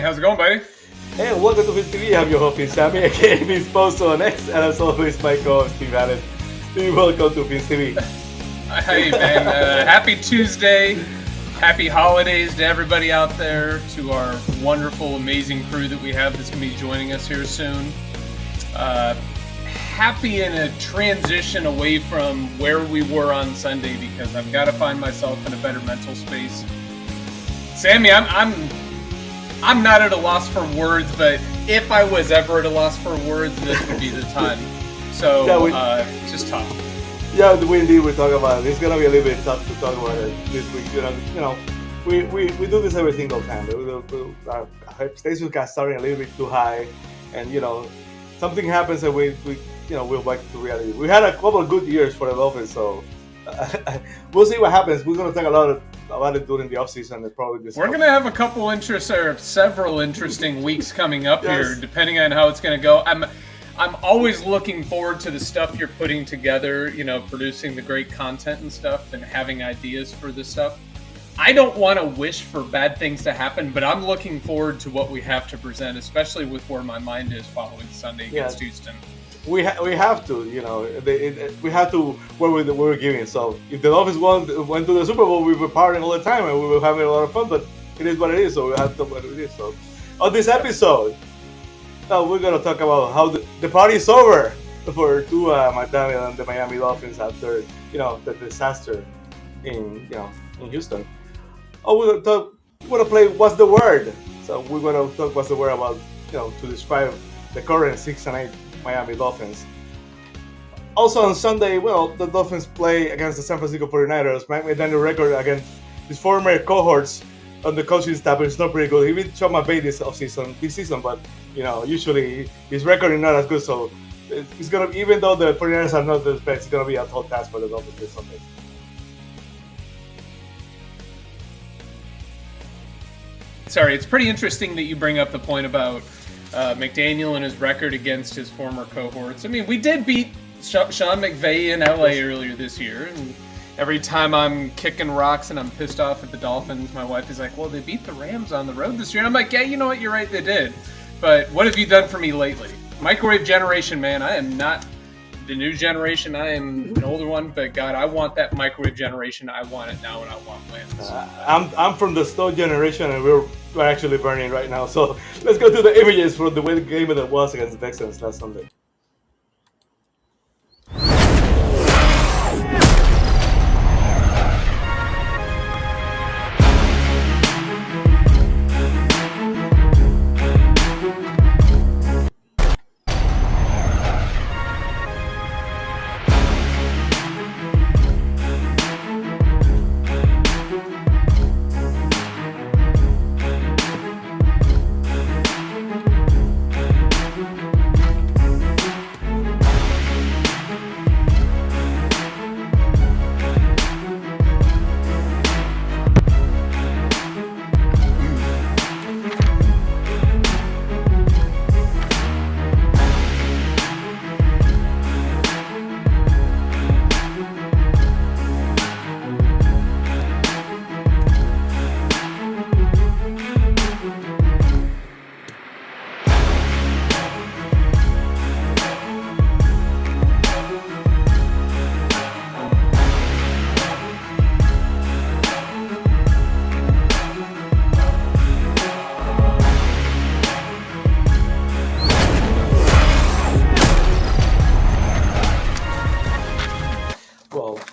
how's it going, buddy? Hey, welcome to Vince TV. I'm your host, Sammy, aka Vince Posto on X, and as always, my co-host, Steve Allen. Steve, welcome to Vince TV. Hey, man. Happy Tuesday. Happy holidays to everybody out there, to our wonderful, amazing crew that we have that's going to be joining us here soon. Happy in a transition away from where we were on Sunday because I've got to find myself in a better mental space. Sammy, I'm not at a loss for words, but if I was ever at a loss for words, this would be the time. So, it's just tough. Yeah, we indeed we're talking about it. It's gonna be a little bit tough to talk about it this week. We do this every single time. Our expectations got starting a little bit too high, and something happens and we're back to reality. We had a couple of good years for the Dolphins, so we'll see what happens. We're gonna talk a lot about it during the offseason and probably this. We're gonna have a couple several interesting weeks coming up here, depending on how it's gonna go. I'm always looking forward to the stuff you're putting together, producing the great content and stuff and having ideas for this stuff. I don't want to wish for bad things to happen, but I'm looking forward to what we have to present, especially with where my mind is following Sunday against Houston. We have to, we have to work with what we're giving. So if the Dolphins went to the Super Bowl, we were partying all the time and we were having a lot of fun, but it is what it is, so we have to what it is. So on this episode, we're going to talk about how the party is over for Tua McDaniel and the Miami Dolphins after, the disaster in Houston. We're going to play What's the Word? So we're going to talk What's the Word about, to describe the current 6-8 Miami Dolphins. Also on Sunday, the Dolphins play against the San Francisco 49ers. Mike McDaniel record against his former cohorts on the coaching staff is not pretty good. He did show my bait this season, but usually his record is not as good. So it's gonna, even though the 49ers are not the best, it's gonna be a tall task for the Dolphins this Sunday. Sorry, it's pretty interesting that you bring up the point about McDaniel and his record against his former cohorts. I mean, we did beat Sean McVay in LA earlier this year, and every time I'm kicking rocks and I'm pissed off at the Dolphins, my wife is like, well, they beat the Rams on the road this year. And I'm like, yeah, you know what? You're right, they did. But what have you done for me lately? Microwave generation, man. I am not the new generation. I am an older one, but God, I want that microwave generation. I want it now, and I want wins. I'm from the stove generation, and we're actually burning right now. So let's go to the images from the game that was against the Texans last Sunday.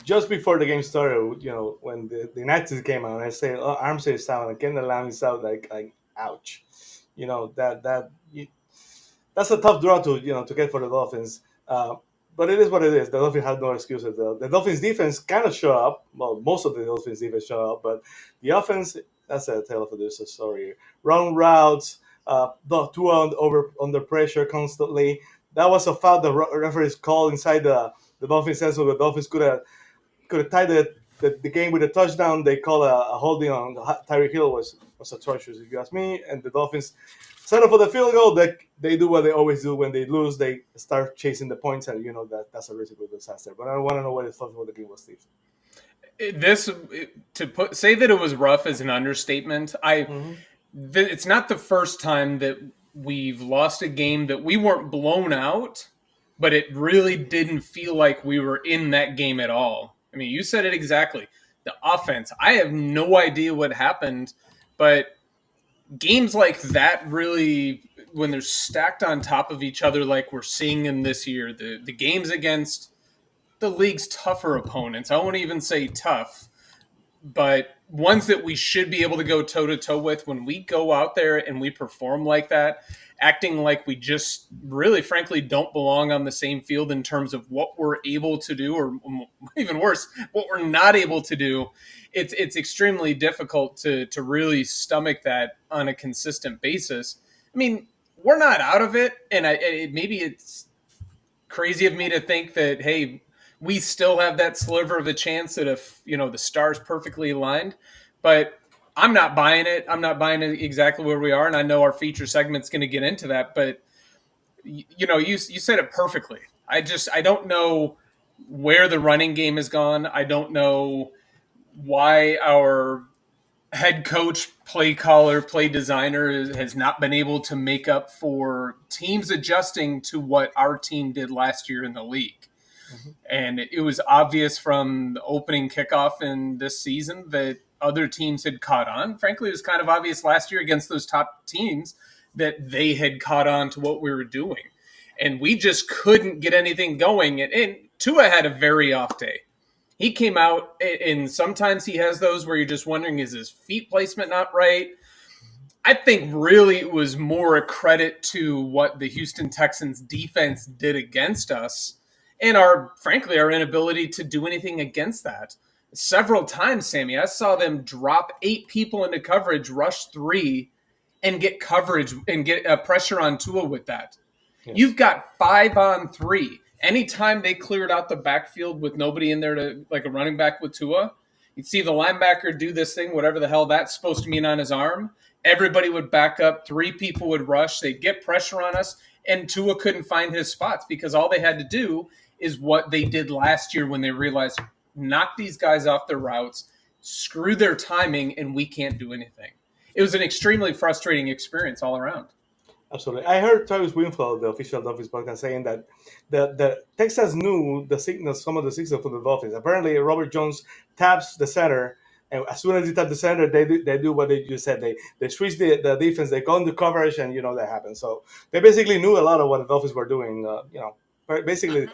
Just before the game started, when the United came out, and I say, Armstead is out, and Ken Lamb is out, like ouch. That's a tough draw to get for the Dolphins. But it is what it is. The Dolphins have no excuses. The Dolphins defense kind of show up. Well, most of the Dolphins defense show up, but the offense, that's a tale of a different story. Wrong routes, the two under pressure constantly. That was a foul the referees called inside the Dolphins end, so the Dolphins could have tied the game with a touchdown. They call a holding on Tyreek Hill was atrocious, if you ask me. And the Dolphins set up for the field goal. They do what they always do when they lose. They start chasing the points, and that's a recipe for disaster. But I want to know what you thought of the game was, Steve. Say that it was rough is an understatement. it's not the first time that we've lost a game that we weren't blown out, but it really didn't feel like we were in that game at all. I mean, you said it exactly. The offense, I have no idea what happened, but games like that really, when they're stacked on top of each other like we're seeing in this year, the games against the league's tougher opponents, I won't even say tough, but ones that we should be able to go toe to toe with, when we go out there and we perform like that, acting like we just really, frankly, don't belong on the same field in terms of what we're able to do, or even worse, what we're not able to do. It's extremely difficult to really stomach that on a consistent basis. I mean, we're not out of it, and maybe it's crazy of me to think that, hey, we still have that sliver of a chance that if, the stars perfectly aligned, but I'm not buying it. I'm not buying it exactly where we are. And I know our feature segment's going to get into that, but you said it perfectly. I don't know where the running game has gone. I don't know why our head coach, play caller, play designer has not been able to make up for teams adjusting to what our team did last year in the league. Mm-hmm. And it was obvious from the opening kickoff in this season that other teams had caught on. Frankly, it was kind of obvious last year against those top teams that they had caught on to what we were doing. And we just couldn't get anything going. And Tua had a very off day. He came out, and sometimes he has those where you're just wondering, is his feet placement not right? I think really it was more a credit to what the Houston Texans defense did against us and frankly, our inability to do anything against that. Several times, Sammy, I saw them drop 8 people into coverage, rush 3, and get coverage and get pressure on Tua with that. Yes. You've got 5 on 3. Anytime they cleared out the backfield with nobody in there to, like a running back with Tua, you'd see the linebacker do this thing, whatever the hell that's supposed to mean on his arm. Everybody would back up. 3 people would rush. They'd get pressure on us, and Tua couldn't find his spots because all they had to do is what they did last year when they realized, knock these guys off their routes, screw their timing, and we can't do anything. It was an extremely frustrating experience all around. Absolutely. I heard Travis Winfield, the official Dolphins podcast, saying that the Texans knew the signals, some of the signals for the Dolphins. Apparently, Robert Jones taps the center, and as soon as he taps the center, they do what they just said. They switch the defense, they go into coverage, and that happens. So they basically knew a lot of what the Dolphins were doing. Basically,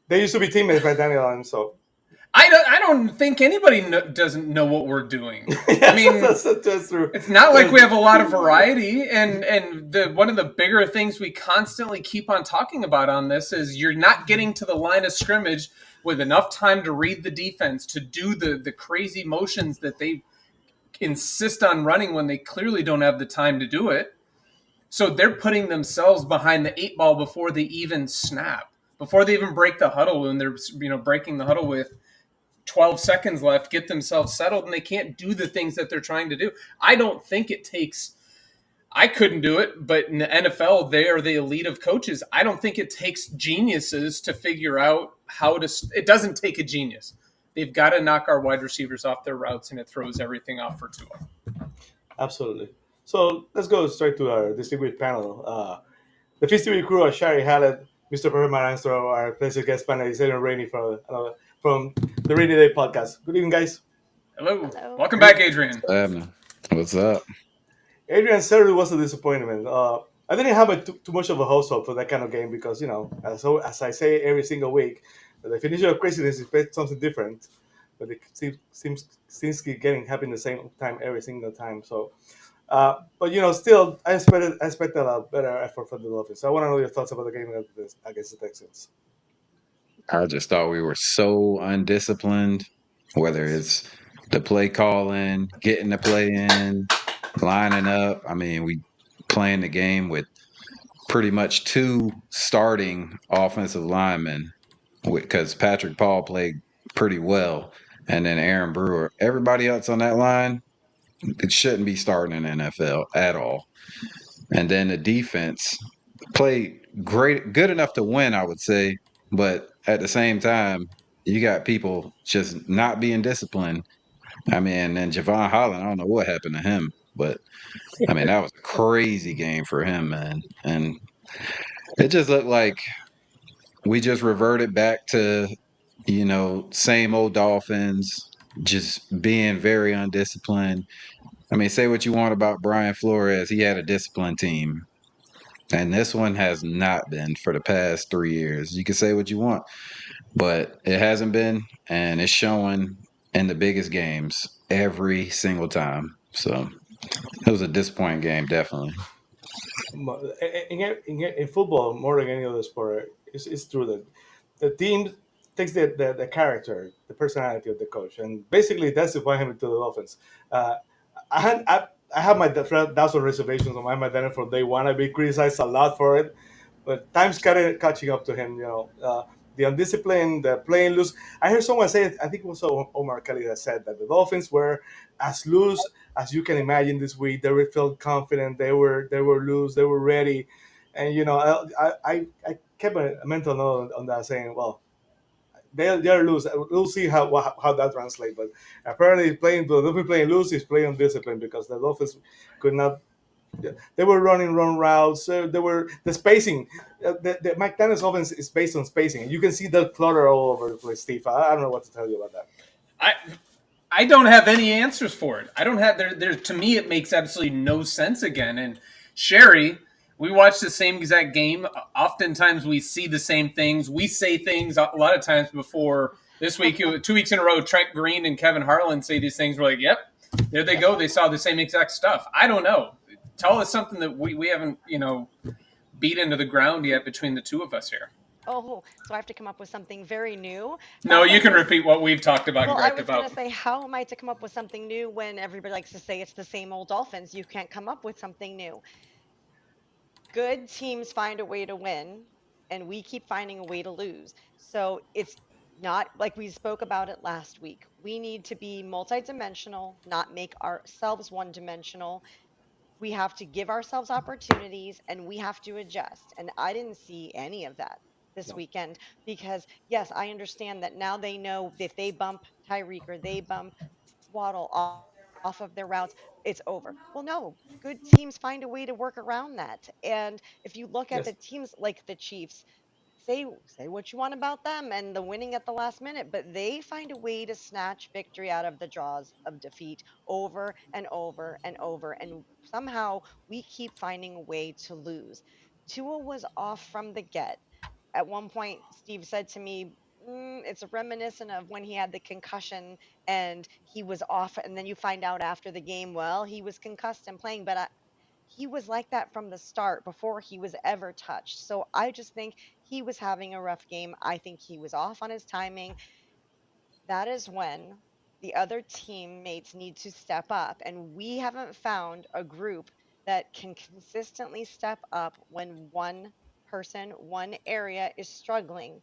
they used to be teammates by Daniel, and so. I don't think anybody doesn't know what we're doing. Yes, I mean, that's true. It's not like we have a lot of variety, and one of the bigger things we constantly keep on talking about on this is you're not getting to the line of scrimmage with enough time to read the defense, to do the crazy motions that they insist on running when they clearly don't have the time to do it. So they're putting themselves behind the 8 ball before they even snap, before they even break the huddle, and they're breaking the huddle with 12 seconds left, get themselves settled, and they can't do the things that they're trying to do. I don't think it takes – I couldn't do it, but in the NFL, they are the elite of coaches. I don't think it takes geniuses to figure out how to – it doesn't take a genius. They've got to knock our wide receivers off their routes, and it throws everything off for Tua. Absolutely. So let's go straight to our distinguished panel. The Festival crew are Shari, Hallett, Mr. Perman, and our special guest panelist, Adrian, Rainey from the Rainy Day podcast. Good evening, guys. Hello. Welcome back, Adrian. What's up? Adrian certainly was a disappointment. I didn't have too much of a hopes for that kind of game because, as I say every single week, the definition of craziness is something different, but it seems to getting happening the same time every single time. So, but still, I expected a better effort from the Dolphins. So I want to know your thoughts about the game against the Texans. I just thought we were so undisciplined, whether it's the play calling, getting the play in, lining up. I mean, we playing the game with pretty much 2 starting offensive linemen because Patrick Paul played pretty well, and then Aaron Brewer. Everybody else on that line, it shouldn't be starting in the NFL at all. And then the defense played great, good enough to win, I would say, but at the same time, you got people just not being disciplined, I mean, and Javon Holland, I don't know what happened to him, but I mean, that was a crazy game for him, man. And it just looked like we just reverted back to, same old Dolphins, just being very undisciplined. I mean, say what you want about Brian Flores, he had a disciplined team. And this one has not been for the past 3 years. You can say what you want, but it hasn't been, and it's showing in the biggest games every single time. So it was a disappointing game, definitely. In football, more than any other sport, it's true that the team takes the character, the personality of the coach, and basically that's what him into the offense. Uh, I have my doubts and reservations on my Daniel from day one. I've been criticized a lot for it, but time's catching up to him. The undisciplined, the playing loose. I heard someone say, I think it was Omar Kelly that said that the Dolphins were as loose as you can imagine this week. They felt confident. They were loose. They were ready, and I kept a mental note on that, saying, well, they're loose. We'll see how that translates. But apparently, the Dolphins playing loose is playing undisciplined because the Dolphins could not. They were running wrong routes. They were the spacing. The McDaniel's offense is based on spacing, and you can see that clutter all over the place, Steve. I don't know what to tell you about that. I don't have any answers for it. I don't have there. To me, it makes absolutely no sense again. And Shari, we watch the same exact game. Oftentimes, we see the same things. We say things a lot of times before. This week, 2 weeks in a row, Trent Green and Kevin Harlan say these things. We're like, yep, there they go. They saw the same exact stuff. I don't know. Tell us something that we haven't, beat into the ground yet between the two of us here. Oh, so I have to come up with something very new. No, you can repeat what we've talked about. Well, and I griped was going to about. say, how am I to come up with something new when everybody likes to say it's the same old Dolphins? You can't come up with something new. Good teams find a way to win, and we keep finding a way to lose. So it's not like we spoke about it last week. We need to be multidimensional, not make ourselves one dimensional. We have to give ourselves opportunities and we have to adjust. And I didn't see any of that this No. weekend because, yes, I understand that now they know if they bump Tyreek or they bump Waddle off of their routes, it's over. Well, no, good teams find a way to work around that. And if you look at Yes. the teams like the Chiefs, say what you want about them and the winning at the last minute, but they find a way to snatch victory out of the jaws of defeat over and over and over. And somehow we keep finding a way to lose. Tua was off from the get. At one point, Steve said to me, it's reminiscent of when he had the concussion and he was off. And then you find out after the game, well, he was concussed and playing, but he was like that from the start before he was ever touched. So I just think he was having a rough game. I think he was off on his timing. That is when the other teammates need to step up. And we haven't found a group that can consistently step up when one person, one area is struggling.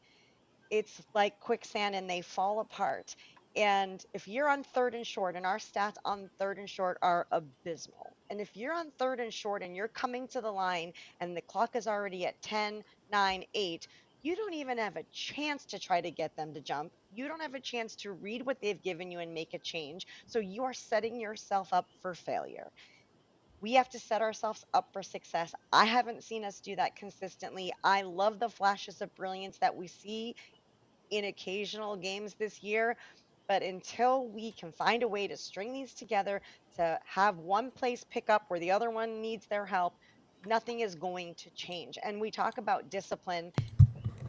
It's like quicksand and they fall apart. And if you're on third and short, and our stats on third and short are abysmal. And if you're on third and short and you're coming to the line and the clock is already at 10, 9, 8, you don't even have a chance to try to get them to jump. You don't have a chance to read what they've given you and make a change. So you are setting yourself up for failure. We have to set ourselves up for success. I haven't seen us do that consistently. I love the flashes of brilliance that we see in occasional games this year. But until we can find a way to string these together to have one place pick up where the other one needs their help, nothing is going to change. And we talk about discipline.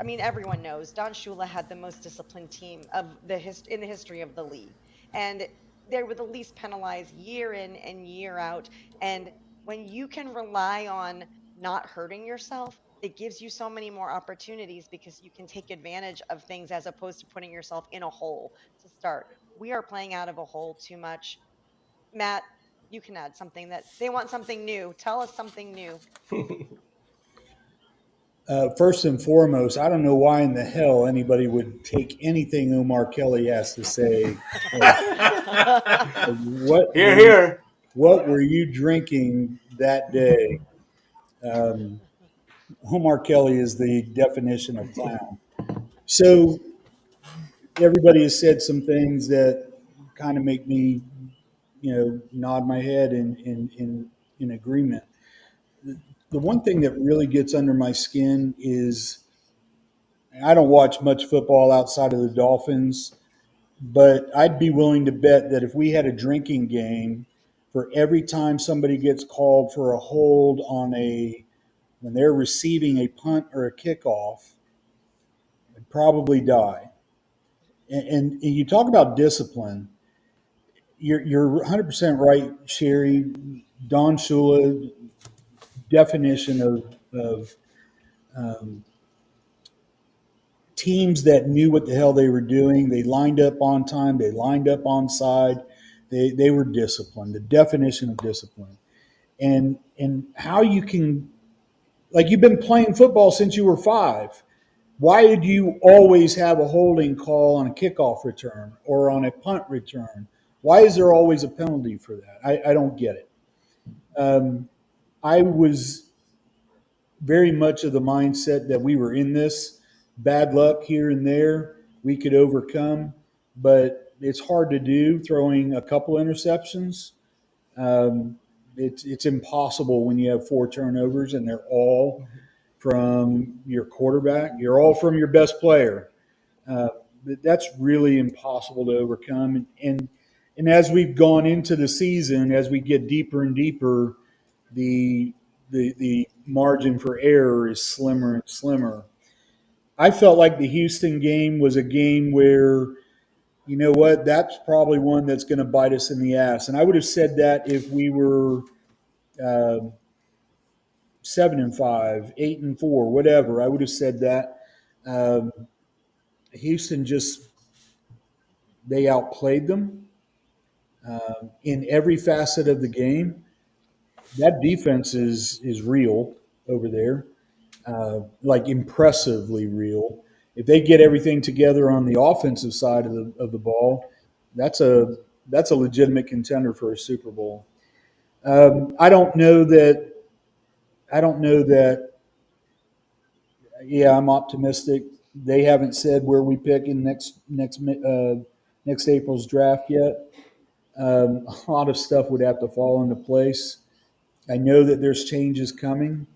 I mean, everyone knows Don Shula had the most disciplined team of in the history of the league, and they were the least penalized year in and year out. And when you can rely on not hurting yourself, it gives you so many more opportunities because you can take advantage of things as opposed to putting yourself in a hole to start. We are playing out of a hole too much. Matt, you can add something that they want something new. Tell us something new. First and foremost, I don't know why in the hell anybody would take anything Omar Kelly has to say. What Here, here. What were you drinking that day? Omar Kelly is the definition of clown. So everybody has said some things that kind of make me, nod my head in agreement. The one thing that really gets under my skin is I don't watch much football outside of the Dolphins, but I'd be willing to bet that if we had a drinking game for every time somebody gets called for a hold when they're receiving a punt or a kickoff, I'd probably die. And you talk about discipline. You're 100% right, Sherry. Don Shula definition of teams that knew what the hell they were doing. They lined up on time. They lined up on side. They were disciplined. The definition of discipline, and how you can, like, you've been playing football since you were 5. Why did you always have a holding call on a kickoff return or on a punt return? Why is there always a penalty for that? I don't get it. I was very much of the mindset that we were in this. Bad luck here and there, we could overcome, but it's hard to do throwing a couple interceptions. It's impossible when you have 4 turnovers and they're all from your quarterback. You're all from your best player. That's really impossible to overcome. And as we've gone into the season, as we get deeper and deeper, the margin for error is slimmer and slimmer. I felt like the Houston game was a game where, you know what, that's probably one that's going to bite us in the ass. And I would have said that if we were 7-5, 8-4, whatever. I would have said that. Houston they outplayed them in every facet of the game. That defense is real over there, like impressively real. If they get everything together on the offensive side of the ball, that's a legitimate contender for a Super Bowl. I don't know that. Yeah, I'm optimistic. They haven't said where we pick in next April's draft yet. A lot of stuff would have to fall into place. I know that there's changes coming.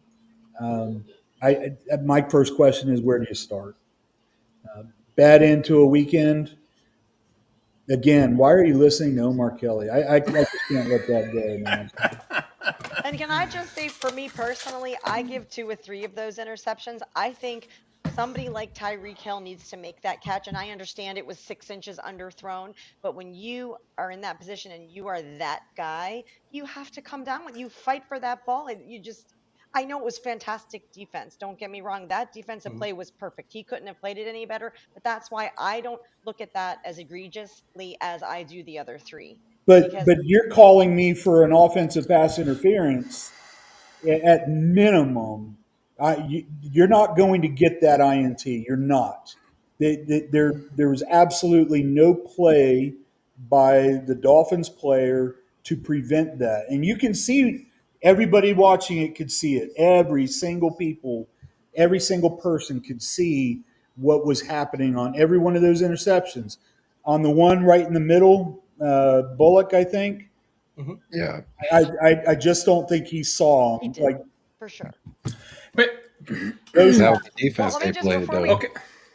My first question is, where do you start? Bad end to a weekend. Again, why are you listening to Omar Kelly? I just can't let that go, man. And can I just say, for me personally, I give 2 or 3 of those interceptions. I think somebody like Tyreek Hill needs to make that catch. And I understand it was 6 inches underthrown, but when you are in that position and you are that guy, you have to come down you fight for that ball. And I know it was fantastic defense. Don't get me wrong. That defensive play was perfect. He couldn't have played it any better, but that's why I don't look at that as egregiously as I do the other 3. But you're calling me for an offensive pass interference at minimum. You're not going to get that INT. You're not. There was absolutely no play by the Dolphins player to prevent that. And you can see, everybody watching it could see it. Every single person could see what was happening on every one of those interceptions. On the one right in the middle, Bullock, I think. Mm-hmm. Yeah. I just don't think he saw him. He did, for sure. But That was the defense Well, let me they just, played, before though. we- okay,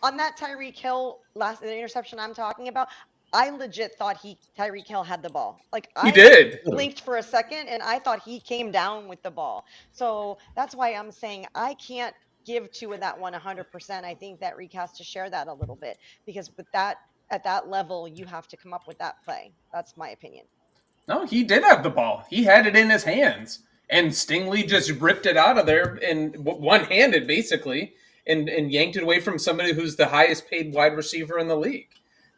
On that Tyreek Hill the interception I'm talking about, I legit thought Tyreek Hill had the ball. Like, he I did. blinked for a second and I thought he came down with the ball. So that's why I'm saying I can't give 2 of that 100%. I think that Reek has to share that a little bit, because with that, at that level, you have to come up with that play. That's my opinion. No, he did have the ball. He had it in his hands, and Stingley just ripped it out of there and one-handed, basically, and yanked it away from somebody who's the highest paid wide receiver in the league.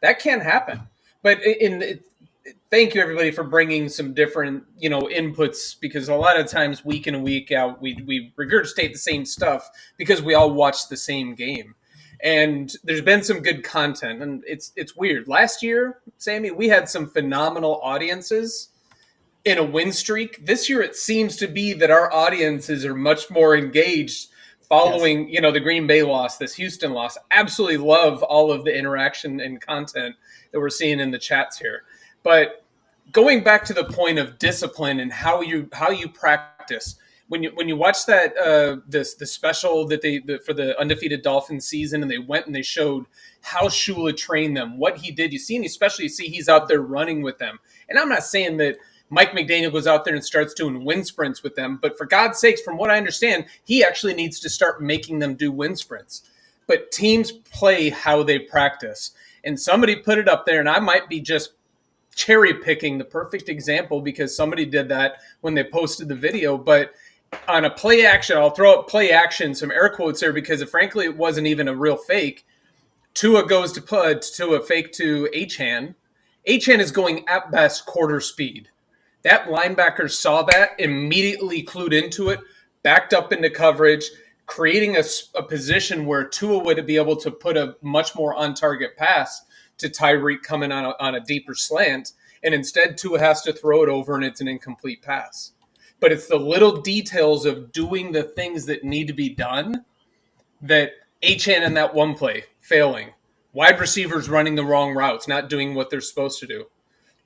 That can't happen. But thank you, everybody, for bringing some different, inputs, because a lot of times, week in and week out, we regurgitate the same stuff because we all watch the same game. And there's been some good content, and it's weird. Last year, Sammy, we had some phenomenal audiences in a win streak. This year, it seems to be that our audiences are much more engaged following, the Green Bay loss, this Houston loss. Absolutely love all of the interaction and content that we're seeing in the chats here. But going back to the point of discipline and how you practice, when you watch that the special that for the undefeated Dolphins season, and they went and they showed how Shula trained them, what he did, you see he's out there running with them. And I'm not saying that Mike McDaniel goes out there and starts doing wind sprints with them, but for God's sakes, from what I understand, he actually needs to start making them do wind sprints. But teams play how they practice. And somebody put it up there, and I might be just cherry picking the perfect example because somebody did that when they posted the video, but on a play action, I'll throw up play action, some air quotes there, because frankly, it wasn't even a real fake. Tua goes to a fake to Achane. Achane is going at best quarter speed. That linebacker saw that, immediately clued into it, backed up into coverage, creating a position where Tua would be able to put a much more on-target pass to Tyreek coming on a deeper slant. And instead, Tua has to throw it over, and it's an incomplete pass. But it's the little details of doing the things that need to be done that Achane in that one play, failing. Wide receivers running the wrong routes, not doing what they're supposed to do.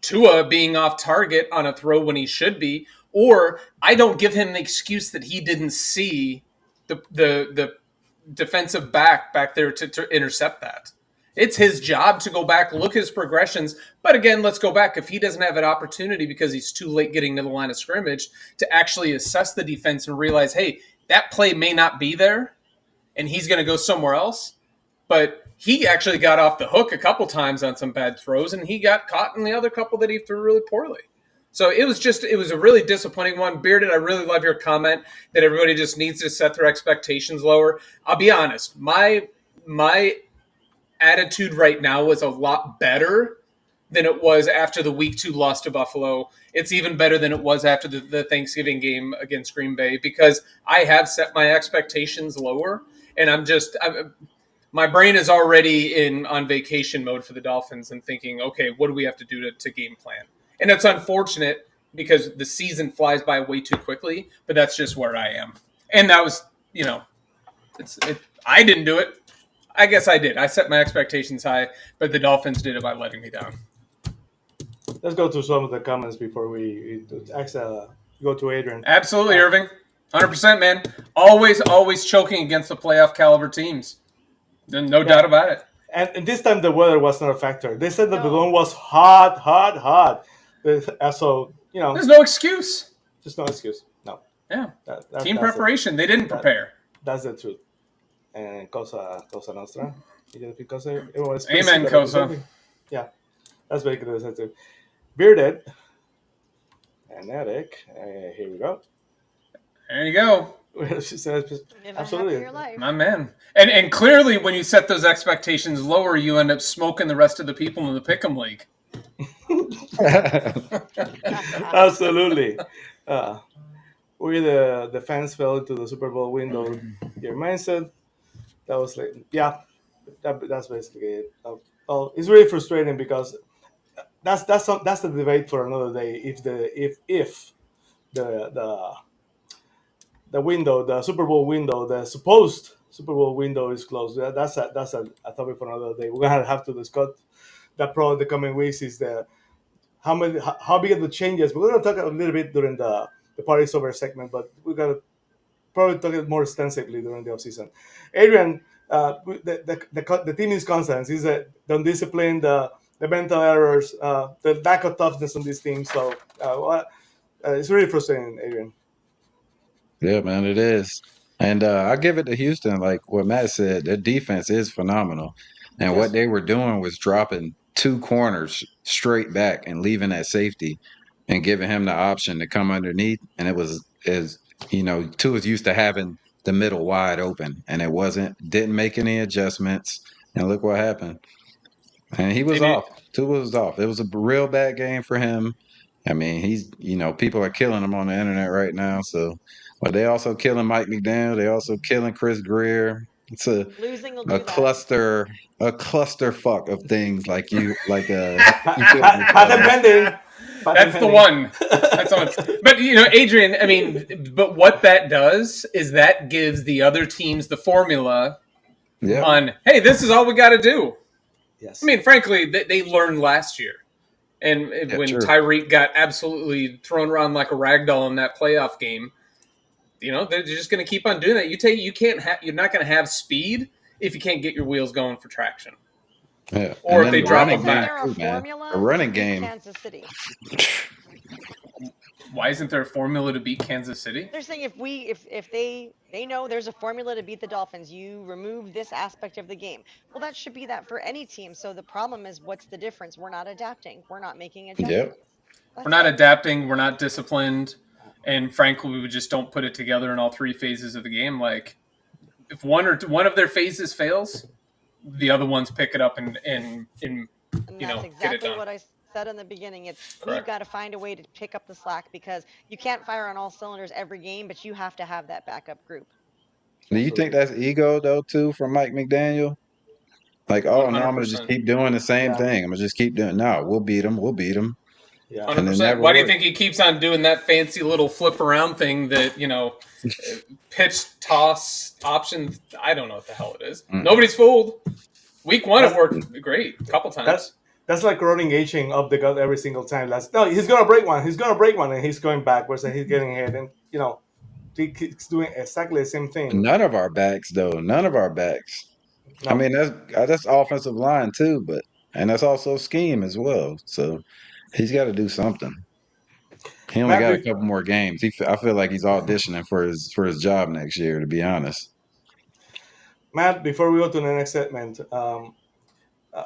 Tua being off target on a throw when he should be, or I don't give him the excuse that he didn't see the defensive back there to intercept that. It's his job to go back, look his progressions. But again, let's go back. If he doesn't have an opportunity because he's too late getting to the line of scrimmage to actually assess the defense and realize, hey, that play may not be there and he's going to go somewhere else. But he actually got off the hook a couple times on some bad throws, and he got caught in the other couple that he threw really poorly. So it was a really disappointing one. Bearded, I really love your comment that everybody just needs to set their expectations lower. I'll be honest. My attitude right now was a lot better than it was after the week 2 loss to Buffalo. It's even better than it was after the Thanksgiving game against Green Bay, because I have set my expectations lower, and my brain is already on vacation mode for the Dolphins and thinking, okay, what do we have to do to game plan? And it's unfortunate because the season flies by way too quickly, but that's just where I am. And that was, I didn't do it. I guess I did. I set my expectations high, but the Dolphins did it by letting me down. Let's go to some of the comments before we go to Adrian. Absolutely, Irving. 100%, man. Always choking against the playoff caliber teams. No doubt about it. And this time the weather was not a factor. They said that the zone was hot. So, there's no excuse. Just no excuse. No. Yeah. Team preparation. They didn't prepare. That's the truth. And Cosa Nostra. Amen, Cosa. Yeah. That's very good. That's it. Bearded. And Eric. Here we go. There you go. She says, absolutely. My man. And clearly when you set those expectations lower, you end up smoking the rest of the people in the Pick'em League. Absolutely. The fans fell into the Super Bowl window. Your mindset. That was that's basically it. It's really frustrating because that's the debate for another day. If the window, the Super Bowl window, the supposed Super Bowl window is closed. That's a topic for another day. We're gonna have to discuss that probably the coming weeks. Is how big are the changes? We're gonna talk a little bit during the Party's Over segment, but we're gonna probably talk it more extensively during the offseason. Adrian, the team is constant. Is the undisciplined, the mental errors, the lack of toughness on this team. So it's really frustrating, Adrian. Yeah, man, it is. And I give it to Houston. Like what Matt said, their defense is phenomenal. And what they were doing was dropping 2 corners straight back and leaving that safety and giving him the option to come underneath. And it was, Tua was used to having the middle wide open, and didn't make any adjustments. And look what happened. And he was off. Tua was off. It was a real bad game for him. I mean, he's, people are killing him on the internet right now. So, but they also killing Mike McDaniel. They also killing Chris Greer. It's a clusterfuck of things like That's the one. That's on. But Adrian, I mean, but what that does is that gives the other teams the formula on, hey, this is all we got to do. Yes. I mean, frankly, they learned last year. And Yeah, when true. Tyreek got absolutely thrown around like a rag doll in that playoff game, they're just going to keep on doing that. You're not going to have speed if you can't get your wheels going for traction. Yeah, Or and if then they the drop Why them running isn't game back. there a too, man. The formula to running beat game. Kansas City? Why isn't there a formula to beat Kansas City? They're saying if they know there's a formula to beat the Dolphins, you remove this aspect of the game. Well, that should be that for any team. So the problem is, what's the difference? We're not adapting. We're not making Yep. adjustments. We're That's not it. adapting. We're not disciplined. And frankly, we just don't put it together in all three phases of the game. Like, if one of their phases fails, the other ones pick it up and And that's get it exactly done. what I said in the beginning. We've Correct. got to find a way to pick up the slack because you can't fire on all cylinders every game, but you have to have that backup group. Do you think that's ego though too from Mike McDaniel? Like, oh no, I'm gonna just 100%. keep doing the same Yeah, thing. I'm gonna just keep doing. No, we'll beat them. We'll beat them, yeah. and it 100%. never Why do you worked. think he keeps on doing that fancy little flip around thing that, pitch, toss, option? I don't know what the hell it is. Nobody's fooled. Week one, it worked great a couple times. That's like running aging up the gut every single time. No, he's gonna break one. He's gonna break one, and he's going backwards, and he's getting hit, and he keeps doing exactly the same thing. None of our backs though. None of our backs. I No, mean, that's offensive line too, and that's also scheme as well. So he's got to do something. He only Matt, got a couple more games. I feel like he's auditioning for his job next year. To be honest. Matt, before we go to the next segment,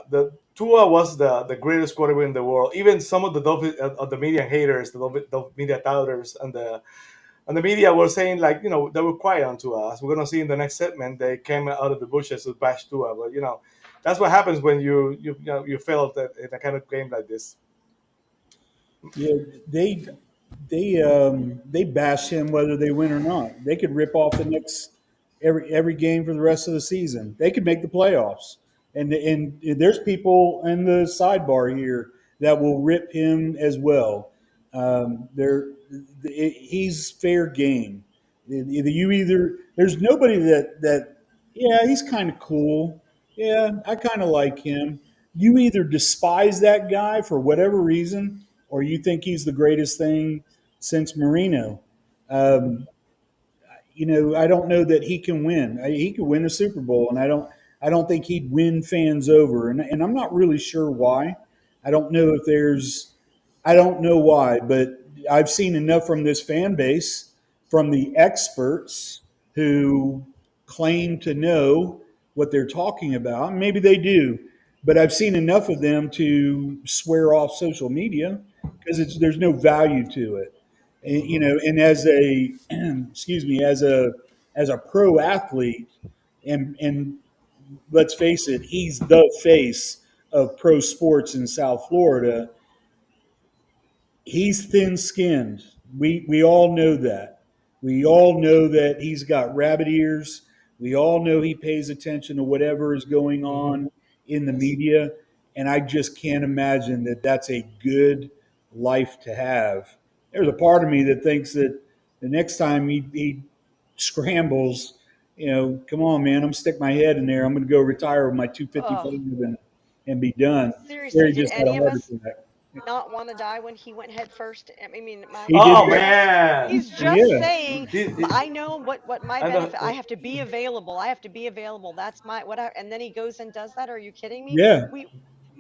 the Tua was the greatest quarterback in the world. Even some of the the media haters, the media doubters, and the media were saying like they were quiet on Tua. As we're gonna see in the next segment, they came out of the bushes to bash Tua. But that's what happens when you fail in a kind of game like this. Yeah, they bash him whether they win or not. They could rip off the next every game for the rest of the season. They could make the playoffs, and there's people in the sidebar here that will rip him as well. He's fair game. There's nobody that yeah, he's kind of cool. Yeah, I kind of like him. You either despise that guy for whatever reason, or you think he's the greatest thing since Marino. Um, I don't know that he can win. He could win a Super Bowl, and I don't think he'd win fans over. And I'm not really sure why. I don't know if there's, I don't know why, but I've seen enough from this fan base, from the experts who claim to know what they're talking about. Maybe they do, but I've seen enough of them to swear off social media because there's no value to it. And as a excuse me, as a pro athlete, and let's face it, he's the face of pro sports in South Florida. He's thin-skinned. We all know that. We all know that he's got rabbit ears. We all know he pays attention to whatever is going on in the media, and I just can't imagine that that's a good life to have. There's a part of me that thinks that the next time he scrambles, come on, man, I'm gonna stick my head in there. I'm gonna go retire with my 255 Oh, and be done. seriously, Gary did just had a any of heart us attack. not want to die when he went head first? I mean, He did. Oh just man, he's just Yeah. saying, He- I know what my I benefit. I know. have to be available. I have to be available. That's my what. And then he goes and does that. Are you kidding me? Yeah.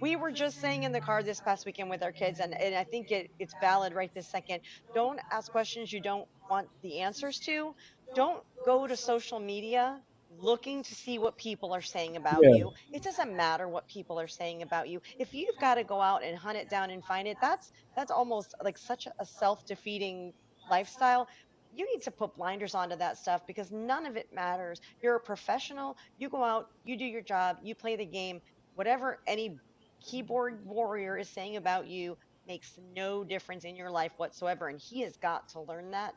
We were just saying in the car this past weekend with our kids, and I think it's valid right this second. Don't ask questions you don't want the answers to. Don't go to social media looking to see what people are saying about Yeah. you. It doesn't matter what people are saying about you. If you've got to go out and hunt it down and find it, that's almost like such a self-defeating lifestyle. You need to put blinders onto that stuff because none of it matters. You're a professional. You go out, you do your job, you play the game. Whatever any keyboard warrior is saying about you makes no difference in your life whatsoever. And he has got to learn that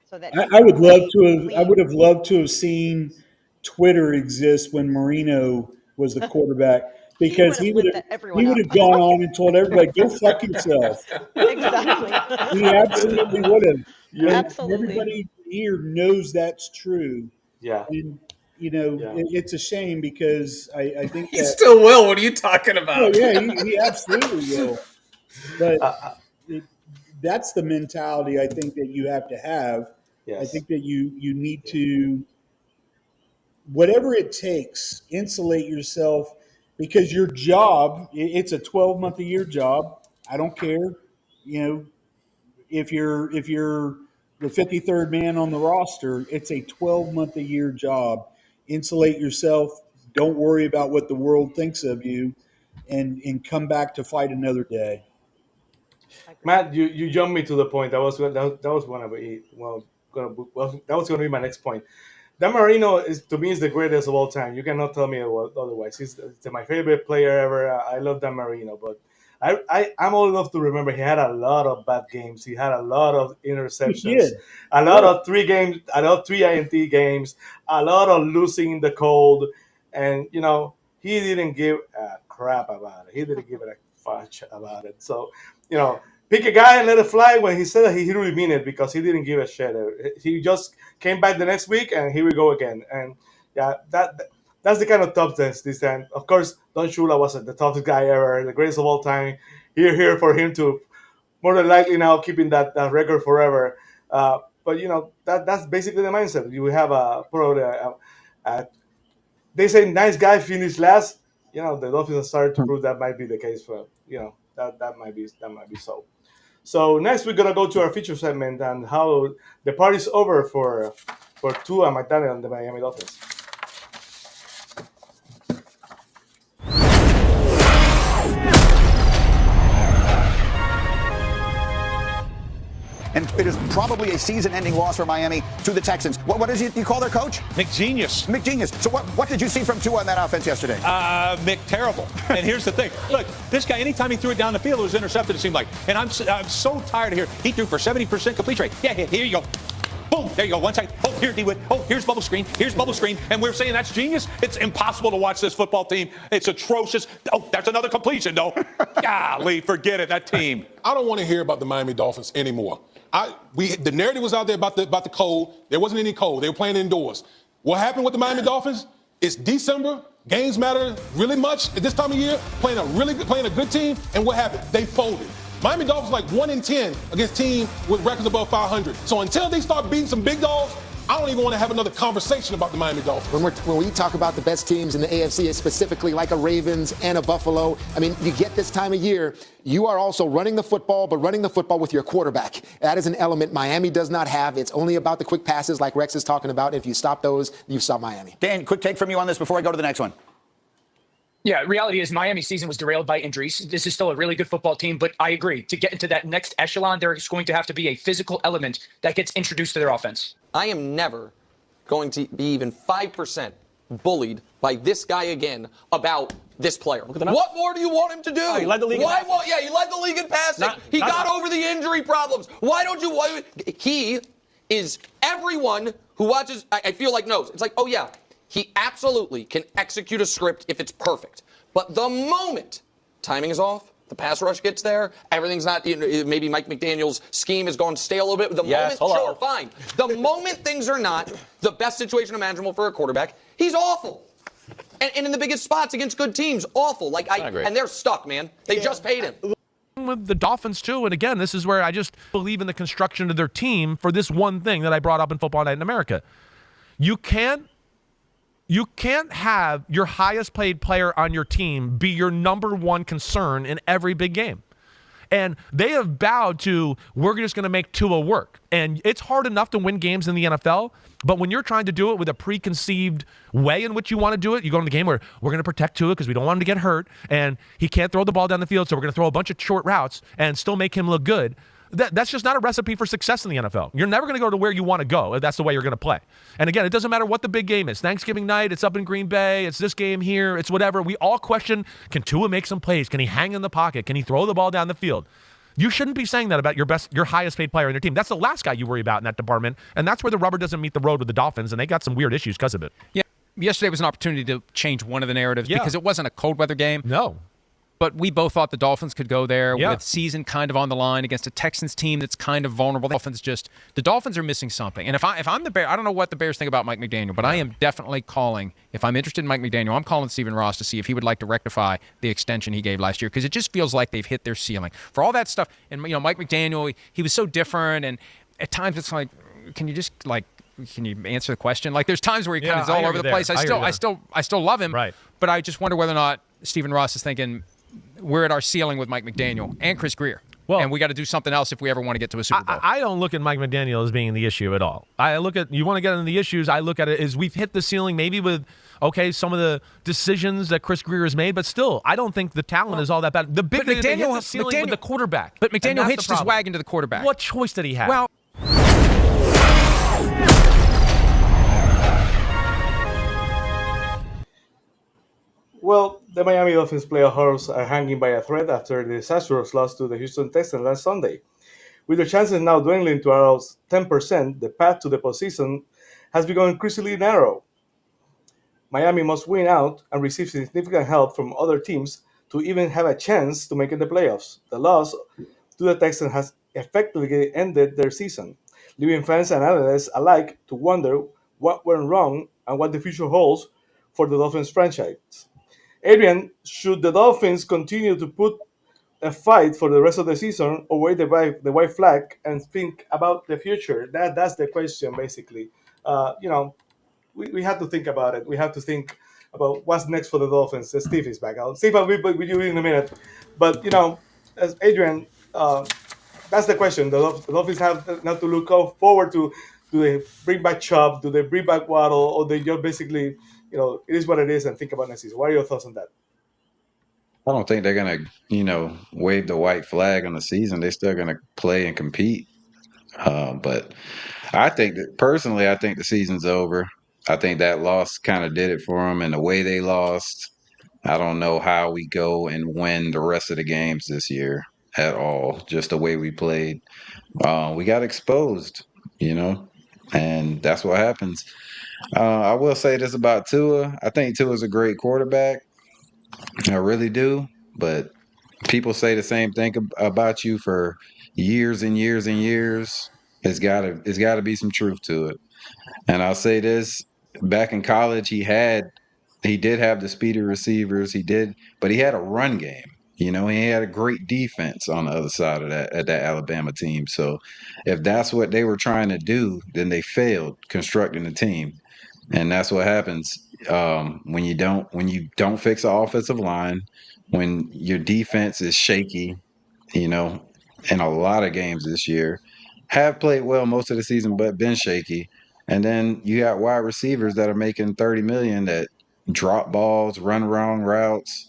so that he I can would love play to have. I clean. would have loved to have seen Twitter exist when Marino was the quarterback He would because have lit everyone he would up. have gone on and told everybody, "Go fuck yourself." Exactly. He absolutely would have, Yeah, and Absolutely. everybody here knows that's true. yeah, And yeah. it's a shame because I think He that still will. What are you talking oh about? yeah, he absolutely will. But that's the mentality I think that you have to have. I Yes. think that you need to, whatever it takes, insulate yourself, because your job, it's a 12-month-a-year job. I don't care, if you're the 53rd man on the roster, it's a 12-month-a-year job. Insulate yourself. Don't worry about what the world thinks of you, and come back to fight another day. Matt, you jumped me to the point. That was going to be that was going to be my next point. Dan Marino is, to me, is the greatest of all time. You cannot tell me otherwise. He's my favorite player ever. I love Dan Marino, but I'm old enough to remember he had a lot of bad games. He had a lot of interceptions, a lot of 3 INT games, a lot of losing the cold, and he didn't give a crap about it. He didn't give it a fudge about it. So, pick a guy and let it fly. When he said that, he really mean it, because he didn't give a shit. He just came back the next week, and here we go again. And yeah, that's the kind of toughness this time. Of course, Don Shula was the toughest guy ever, the greatest of all time. Here for him to more than likely now keeping that record forever. But that's basically the mindset. You have they say nice guy finished last. The Dolphins have started to prove that might be the case for that might be so. So next we're gonna go to our feature segment and how the party's over for Tua Maitane and the Miami Dolphins. And it is probably a season-ending loss for Miami to the Texans. What is it you call their coach? McGenius. McGenius. So what did you see from Tua on that offense yesterday? Mick terrible. And here's the thing. Look, this guy, anytime he threw it down the field, it was intercepted, it seemed like. And I'm so tired of hearing he threw for 70% complete rate. Yeah, here you go. Boom, there you go. One side. Oh, here, D-Wood. Oh, here's bubble screen. Here's bubble screen. And we're saying that's genius. It's impossible to watch this football team. It's atrocious. Oh, that's another completion, though. Golly, forget it, that team. I don't want to hear about the Miami Dolphins anymore. The narrative was out there about the cold. There wasn't any cold. They were playing indoors. What happened with the Miami Dolphins? It's December. Games matter really much at this time of year. Playing a good team. And what happened? They folded. Miami Dolphins like 1-10 against teams with records above 500. So until they start beating some big dogs, I don't even want to have another conversation about the Miami Dolphins. When we talk about the best teams in the AFC, specifically like a Ravens and a Buffalo, I mean, you get this time of year, you are also running the football, but running the football with your quarterback. That is an element Miami does not have. It's only about the quick passes like Rex is talking about. If you stop those, you stop Miami. Dan, quick take from you on this before I go to the next one. Yeah, reality is Miami's season was derailed by injuries. This is still a really good football team, but I agree. To get into that next echelon, there's going to have to be a physical element that gets introduced to their offense. I am never going to be even 5% bullied by this guy again about this player. What more do you want him to do? He led the league. He led the league in passing. He got over the injury problems. He is everyone who watches, I feel like knows. It's like, oh yeah, he absolutely can execute a script if it's perfect. But the moment timing is off, the pass rush gets there, everything's not, maybe Mike McDaniel's scheme has gone stale a little bit. Fine. The moment things are not the best situation imaginable for a quarterback, he's awful. And in the biggest spots against good teams, awful. And they're stuck, man. They just paid him. With the Dolphins too, and again, this is where I just believe in the construction of their team for this one thing that I brought up in Football Night in America. You can't have your highest paid player on your team be your number one concern in every big game. And they have bowed to, we're just going to make Tua work. And it's hard enough to win games in the NFL, but when you're trying to do it with a preconceived way in which you want to do it, you go into the game where we're going to protect Tua because we don't want him to get hurt, and he can't throw the ball down the field, so we're going to throw a bunch of short routes and still make him look good. That's just not a recipe for success in the NFL. You're never going to go to where you want to go if that's the way you're going to play. And again, it doesn't matter what the big game is. Thanksgiving night, it's up in Green Bay, it's this game here, it's whatever. We all question, can Tua make some plays? Can he hang in the pocket? Can he throw the ball down the field? You shouldn't be saying that about your highest paid player in your team. That's the last guy you worry about in that department. And that's where the rubber doesn't meet the road with the Dolphins, and they got some weird issues because of it. Yeah. Yesterday was an opportunity to change one of the narratives because it wasn't a cold weather game. No. But we both thought the Dolphins could go there Yeah. with season kind of on the line against a Texans team that's kind of vulnerable. The Dolphins are missing something. And if I'm the Bears, I don't know what the Bears think about Mike McDaniel, but I am definitely calling. If I'm interested in Mike McDaniel, I'm calling Stephen Ross to see if he would like to rectify the extension he gave last year, because it just feels like they've hit their ceiling for all that stuff. And Mike McDaniel, he was so different, and at times it's like, can you answer the question? Like, there's times where he kind of is all over the place. I still love him, right? But I just wonder whether or not Stephen Ross is thinking, we're at our ceiling with Mike McDaniel and Chris Greer. Well, and we got to do something else if we ever want to get to a Super Bowl. I don't look at Mike McDaniel as being the issue at all. I look at, you want to get into the issues, I look at it as we've hit the ceiling maybe with, some of the decisions that Chris Greer has made, but still, I don't think the talent is all that bad. The big thing is they hit the ceiling with the quarterback. But McDaniel hitched his wagon to the quarterback. What choice did he have? Well, Well, the Miami Dolphins playoff hopes are hanging by a thread after the disastrous loss to the Houston Texans last Sunday. With their chances now dwindling to around 10%, the path to the postseason has become increasingly narrow. Miami must win out and receive significant help from other teams to even have a chance to make it the playoffs. The loss to the Texans has effectively ended their season, leaving fans and analysts alike to wonder what went wrong and what the future holds for the Dolphins franchise. Adrian, should the Dolphins continue to put a fight for the rest of the season, or wave the white flag and think about the future? That's the question, basically. We have to think about it. We have to think about what's next for the Dolphins. Steve is back. Steve, I'll be with you in a minute. But, as Adrian, that's the question. The Dolphins have now to look forward to, do they bring back Chubb? Do they bring back Waddle? Or they just basically, it is what it is, and think about next season? What are your thoughts on that? I don't think they're going to, wave the white flag on the season. They're still going to play and compete. But I think the season's over. I think that loss kind of did it for them, and the way they lost, I don't know how we go and win the rest of the games this year at all. Just the way we played. We got exposed, and that's what happens. I will say this about Tua. I think Tua's a great quarterback. I really do. But people say the same thing about you for years and years and years. It's gotta be some truth to it. And I'll say this: back in college, he did have the speedy receivers. But he had a run game. He had a great defense on the other side of that Alabama team. So if that's what they were trying to do, then they failed constructing the team. And that's what happens when you don't fix the offensive line, when your defense is shaky, in a lot of games this year. Have played well most of the season, but been shaky. And then you got wide receivers that are making $30 million that drop balls, run wrong routes.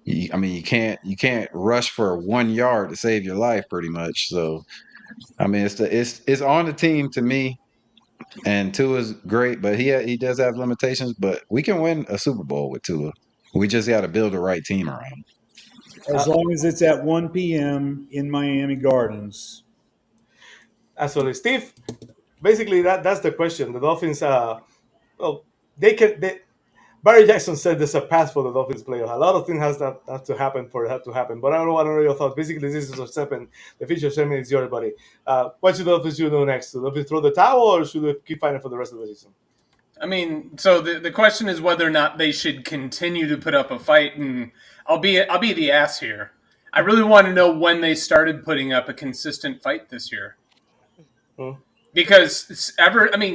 You can't rush for 1 yard to save your life, pretty much. So, it's on the team to me. And Tua's great, but he does have limitations. But we can win a Super Bowl with Tua. We just got to build the right team around him. As long as it's at 1 p.m. in Miami Gardens. Absolutely, Steve. Basically, that's the question. The Dolphins, Barry Jackson said there's a path for the Dolphins playoff. A lot of things have to happen for that to happen. But I don't know your thoughts. Basically, this is what's happened. The future Sammy is yours, buddy. What should the Dolphins do next? Should the Dolphins throw the towel, or should they keep fighting for the rest of the season? So the question is whether or not they should continue to put up a fight, and I'll be the ass here. I really want to know when they started putting up a consistent fight this year. Because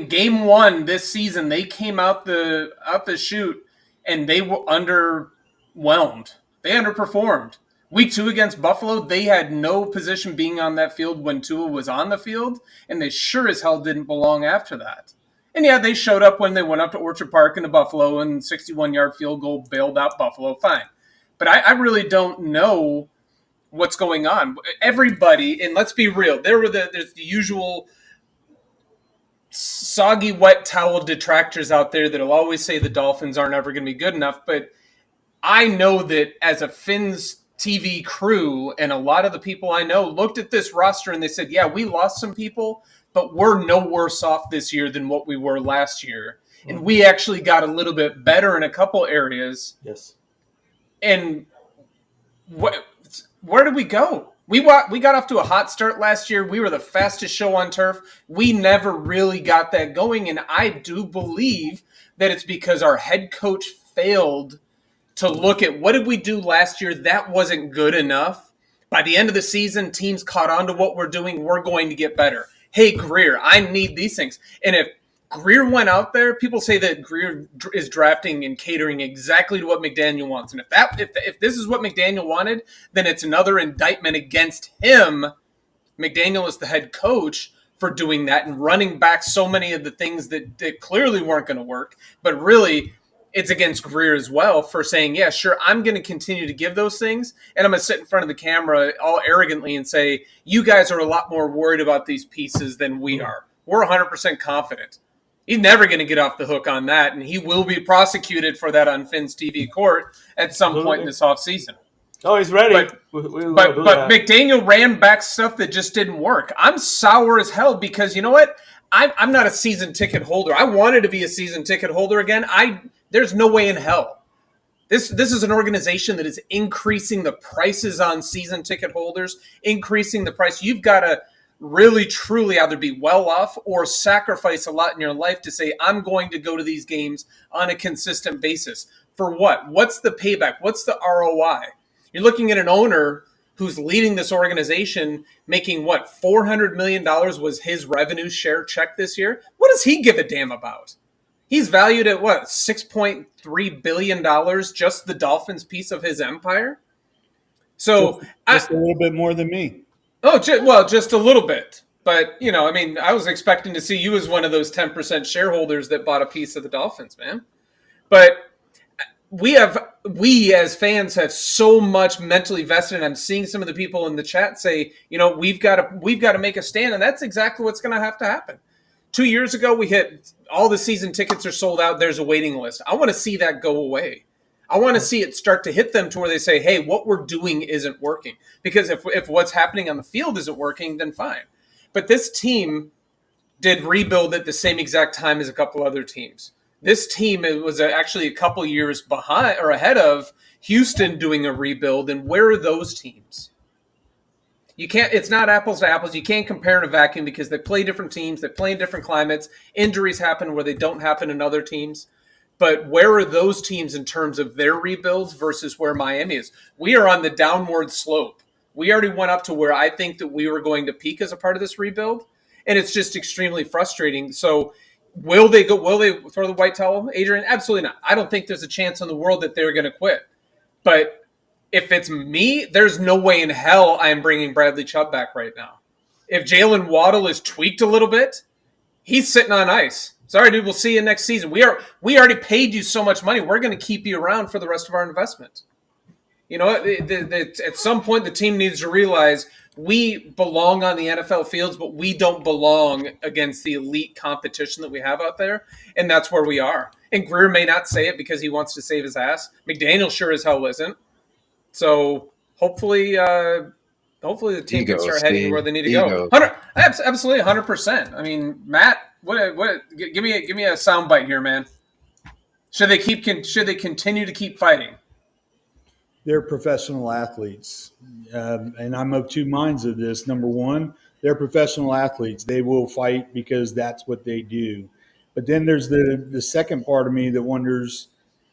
game one this season, they came out the chute and they were underwhelmed. They underperformed. Week 2 against Buffalo, they had no position being on that field when Tua was on the field, and they sure as hell didn't belong after that. And yeah, they showed up when they went up to Orchard Park into Buffalo, and 61-yard field goal bailed out Buffalo. Fine. But I really don't know what's going on. Everybody, and let's be real, there's the usual soggy wet towel detractors out there that'll always say the Dolphins aren't ever going to be good enough. But I know that as a Fins TV crew, and a lot of the people I know looked at this roster and they said, yeah, we lost some people, but we're no worse off this year than what we were last year. And we actually got a little bit better in a couple areas. Yes. And where did we go? We got off to a hot start last year. We were the fastest show on turf. We never really got that going, and I do believe that it's because our head coach failed to look at what did we do last year that wasn't good enough. By the end of the season, teams caught on to what we're doing. We're going to get better. Hey, Greer, I need these things. And if Greer went out there, people say that Greer is drafting and catering exactly to what McDaniel wants. And if this is what McDaniel wanted, then it's another indictment against him. McDaniel is the head coach for doing that and running back so many of the things that clearly weren't going to work. But really, it's against Greer as well for saying, yeah, sure, I'm going to continue to give those things. And I'm going to sit in front of the camera all arrogantly and say, you guys are a lot more worried about these pieces than we are. We're 100% confident. He's never going to get off the hook on that, and he will be prosecuted for that on Finn's TV court at some point in this offseason. Oh, he's ready. But McDaniel ran back stuff that just didn't work. I'm sour as hell because you know what? I'm not a season ticket holder. I wanted to be a season ticket holder again. There's no way in hell. This is an organization that is increasing the prices on season ticket holders, increasing the price. You've got to really, truly either be well off or sacrifice a lot in your life to say, I'm going to go to these games on a consistent basis. For what? What's the payback? What's the ROI? You're looking at an owner who's leading this organization, making what, $400 million was his revenue share check this year? What does he give a damn about? He's valued at what, $6.3 billion, just the Dolphins piece of his empire? So just a little bit more than me. Oh, just a little bit. But, I was expecting to see you as one of those 10% shareholders that bought a piece of the Dolphins, man. But we as fans have so much mentally vested, and I'm seeing some of the people in the chat say, we've got to make a stand, and that's exactly what's going to have to happen. 2 years ago, we hit all the season tickets are sold out. There's a waiting list. I want to see that go away. I want to see it start to hit them to where they say, hey, what we're doing isn't working. Because if what's happening on the field isn't working, then fine. But this team did rebuild at the same exact time as a couple other teams. This team was actually a couple years behind or ahead of Houston doing a rebuild. And where are those teams? It's not apples to apples. You can't compare in a vacuum because they play different teams. They play in different climates. Injuries happen where they don't happen in other teams. But where are those teams in terms of their rebuilds versus where Miami is? We are on the downward slope. We already went up to where I think that we were going to peak as a part of this rebuild, and it's just extremely frustrating. So will they throw the white towel, Adrian? Absolutely not. I don't think there's a chance in the world that they're going to quit. But if it's me, there's no way in hell I am bringing Bradley Chubb back right now. If Jalen Waddle is tweaked a little bit, he's sitting on ice. Sorry, dude. We'll see you next season. We already paid you so much money. We're going to keep you around for the rest of our investment. At some point, the team needs to realize we belong on the NFL fields, but we don't belong against the elite competition that we have out there, and that's where we are. And Greer may not say it because he wants to save his ass. McDaniel sure as hell isn't. So hopefully the team can start heading where they need to go. Absolutely, 100%. I mean, Matt. What? Give me a soundbite here, man. Should they continue to keep fighting? They're professional athletes, and I'm of two minds of this. Number one, they're professional athletes. They will fight because that's what they do. But then there's the second part of me that wonders: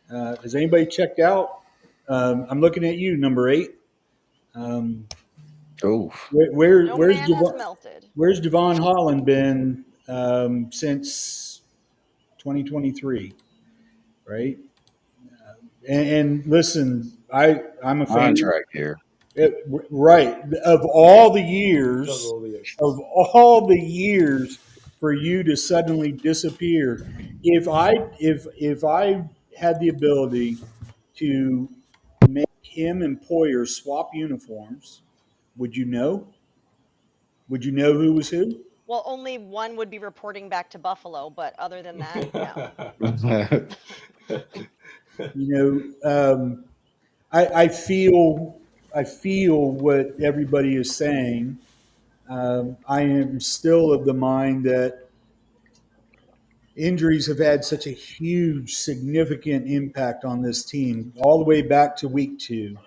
has anybody checked out? I'm looking at you, number 8. Where's Devon Holland been? Since 2023 right? And listen, I'm a fan. Contract here. Right. Of all the years for you to suddenly disappear, if I had the ability to make him and Poyer swap uniforms, would you know? Would you know who was who? Well, only one would be reporting back to Buffalo, but other than that, no. I feel what everybody is saying. I am still of the mind that injuries have had such a huge, significant impact on this team all the way back to week 2.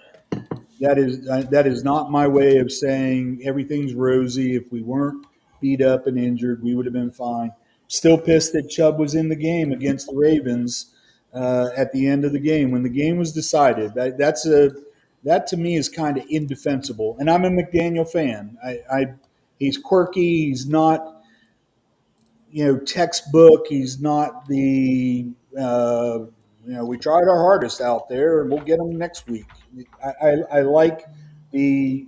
That is not my way of saying everything's rosy. If we weren't beat up and injured, we would have been fine. Still pissed that Chubb was in the game against the Ravens at the end of the game when the game was decided. That to me is kind of indefensible. And I'm a McDaniel fan. He's quirky. He's not textbook. He's not the we tried our hardest out there and we'll get them next week. I like the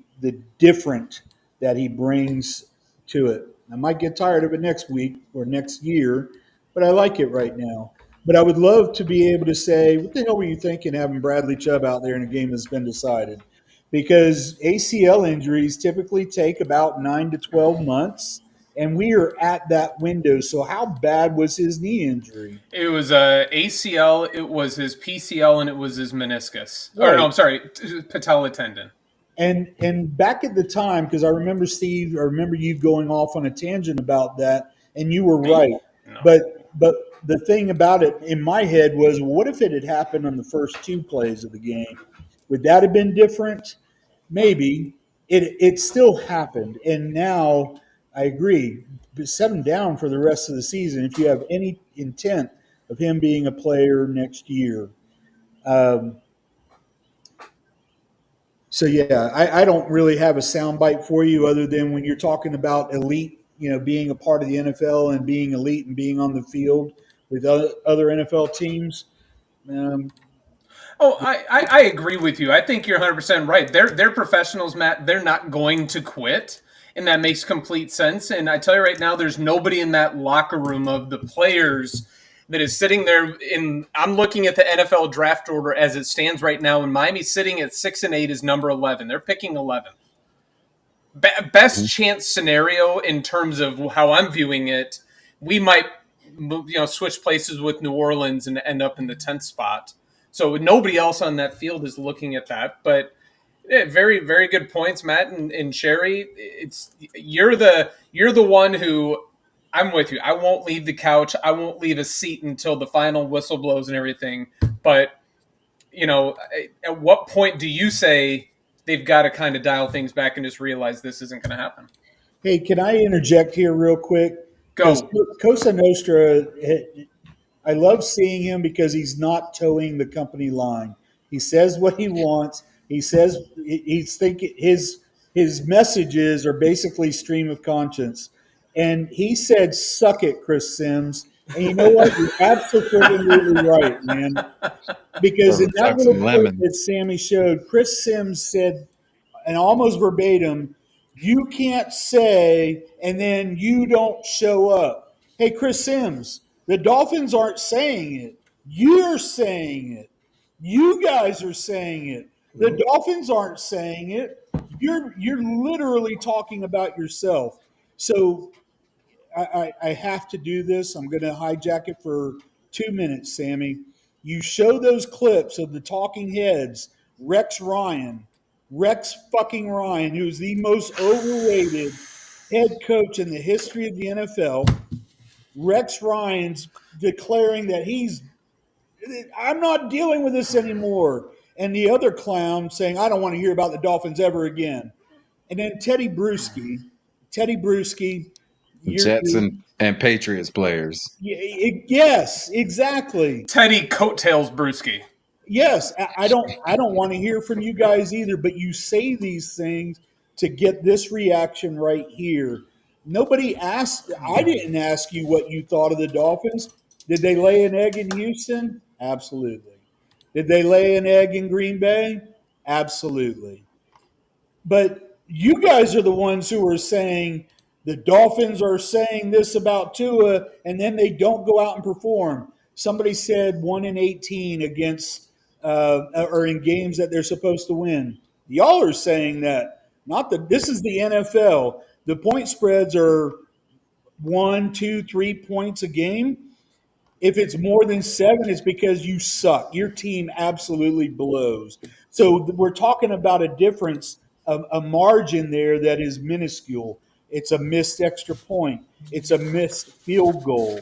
different that he brings to it. I might get tired of it next week or next year, but I like it right now. But I would love to be able to say, what the hell were you thinking having Bradley Chubb out there in a game that's been decided? Because ACL injuries typically take about 9 to 12 months, and we are at that window. So how bad was his knee injury? It was ACL, it was his PCL, and it was his meniscus. Right. Or no, I'm sorry, patella tendon. And back at the time, because I remember, Steve, I remember you going off on a tangent about that, and you were right. No. But the thing about it in my head was, what if it had happened on the first 2 plays of the game? Would that have been different? Maybe. It still happened. And now I agree. Set him down for the rest of the season if you have any intent of him being a player next year. So, yeah, I don't really have a soundbite for you other than when you're talking about elite, being a part of the NFL and being elite and being on the field with other NFL teams. I agree with you. I think you're 100% right. They're professionals, Matt. They're not going to quit, and that makes complete sense. And I tell you right now, there's nobody in that locker room of the players that is sitting there I'm looking at the NFL draft order as it stands right now, and Miami's sitting at 6-8 is number 11. They're picking 11th. Best chance scenario in terms of how I'm viewing it, we might switch places with New Orleans and end up in the 10th spot. So nobody else on that field is looking at that. But very, very good points, Matt and Shari. You're the one who I'm with you. I won't leave the couch. I won't leave a seat until the final whistle blows and everything. But, at what point do you say they've got to kind of dial things back and just realize this isn't going to happen? Hey, can I interject here real quick? Go. Cosa Nostra, I love seeing him because he's not towing the company line. He says what he wants. He says he's thinking his messages are basically stream of conscience. And he said, "Suck it, Chris Sims." And you know what? You're absolutely right, man. Because in that little clip that Sammy showed, Chris Sims said, and almost verbatim, "You can't say, and then you don't show up." Hey, Chris Sims, the Dolphins aren't saying it. You're saying it. You guys are saying it. The Dolphins aren't saying it. You're literally talking about yourself. So I have to do this. I'm going to hijack it for 2 minutes, Sammy. You show those clips of the talking heads, Rex fucking Ryan, who is the most overrated head coach in the history of the NFL. Rex Ryan's declaring that I'm not dealing with this anymore. And the other clown saying, I don't want to hear about the Dolphins ever again. And then Teddy Bruschi, Jets and Patriots players. Yes, exactly. Teddy Coattails Bruschi. Yes, I don't want to hear from you guys either, but you say these things to get this reaction right here. Nobody asked. I didn't ask you what you thought of the Dolphins. Did they lay an egg in Houston? Absolutely. Did they lay an egg in Green Bay? Absolutely. But you guys are the ones who are saying the Dolphins are saying this about Tua, and then they don't go out and perform. Somebody said 1-18 against or in games that they're supposed to win. Y'all are saying that. This is the NFL. The point spreads are 1, 2, 3 points a game. If it's more than 7, it's because you suck. Your team absolutely blows. So we're talking about a difference, a margin there that is minuscule. It's a missed extra point. It's a missed field goal.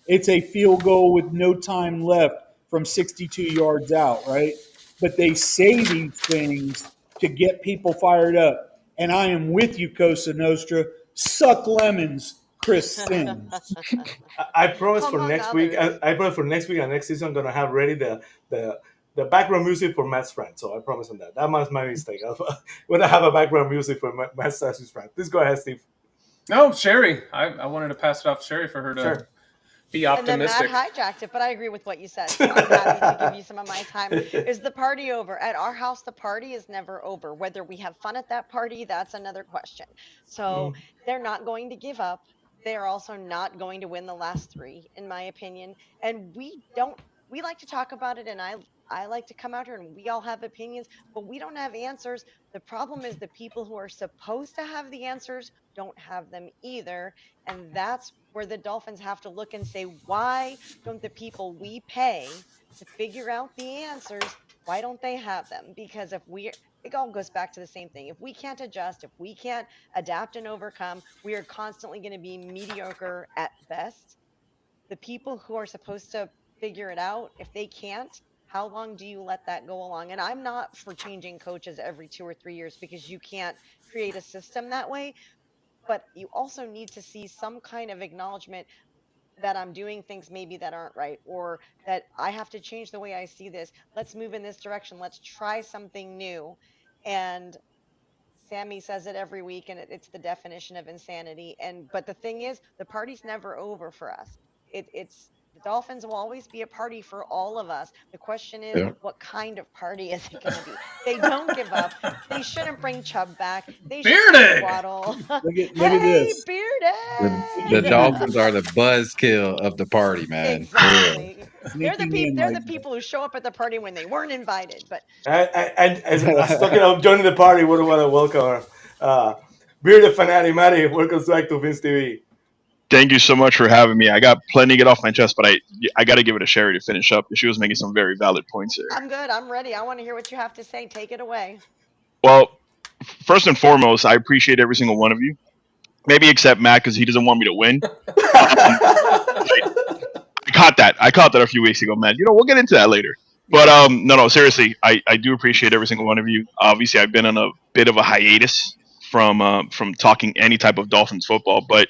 It's a field goal with no time left from 62 yards out, right? But they say these things to get people fired up. And I am with you, Cosa Nostra. Suck lemons, Chris Sims. I promise Come for on, next week. others. I promise for next week and next season, I'm gonna have ready the background music for Matt's friend. So I promise on that. That was my mistake. I'm gonna have a background music for Matt's friend. Please go ahead, Steve. No, Shari. I wanted to pass it off to Shari for her to be optimistic. And then Matt hijacked it, but I agree with what you said. So I'm happy to give you some of my time. Is the party over? At our house, the party is never over. Whether we have fun at that party, that's another question. So they're not going to give up. They are also not going to win the last three, in my opinion. And we like to talk about it, and I like to come out here and we all have opinions, but we don't have answers. The problem is the people who are supposed to have the answers don't have them either. And that's where the Dolphins have to look and say, why don't the people we pay to figure out the answers, why don't they have them? Because it all goes back to the same thing. If we can't adjust, if we can't adapt and overcome, we are constantly going to be mediocre at best. The people who are supposed to figure it out, if they can't, how long do you let that go along? And I'm not for changing coaches every 2 or 3 years because you can't create a system that way. But you also need to see some kind of acknowledgement that I'm doing things maybe that aren't right, or that I have to change the way I see this. Let's move in this direction. Let's try something new. And Sammy says it every week, and it's the definition of insanity. But the thing is, the party's never over for us. The Dolphins will always be a party for all of us. The question is, what kind of party is it going to be? They don't give up. They shouldn't bring Chubb back. They shouldn't Waddle. Look at this. Bearded. The Dolphins are the buzzkill of the party, man. Exactly. They're the people who show up at the party when they weren't invited. But And as talking about joining the party, what do I want to welcome her? Bearded Fanatic Maddie, welcome back to Vince TV. Thank you so much for having me. I got plenty to get off my chest, but I got to give it to Shari to finish up. She was making some very valid points there. I'm good. I'm ready. I want to hear what you have to say. Take it away. Well, first and foremost, I appreciate every single one of you. Maybe except Matt because he doesn't want me to win. I caught that a few weeks ago, man. We'll get into that later. But no, seriously, I do appreciate every single one of you. Obviously, I've been on a bit of a hiatus from talking any type of Dolphins football, but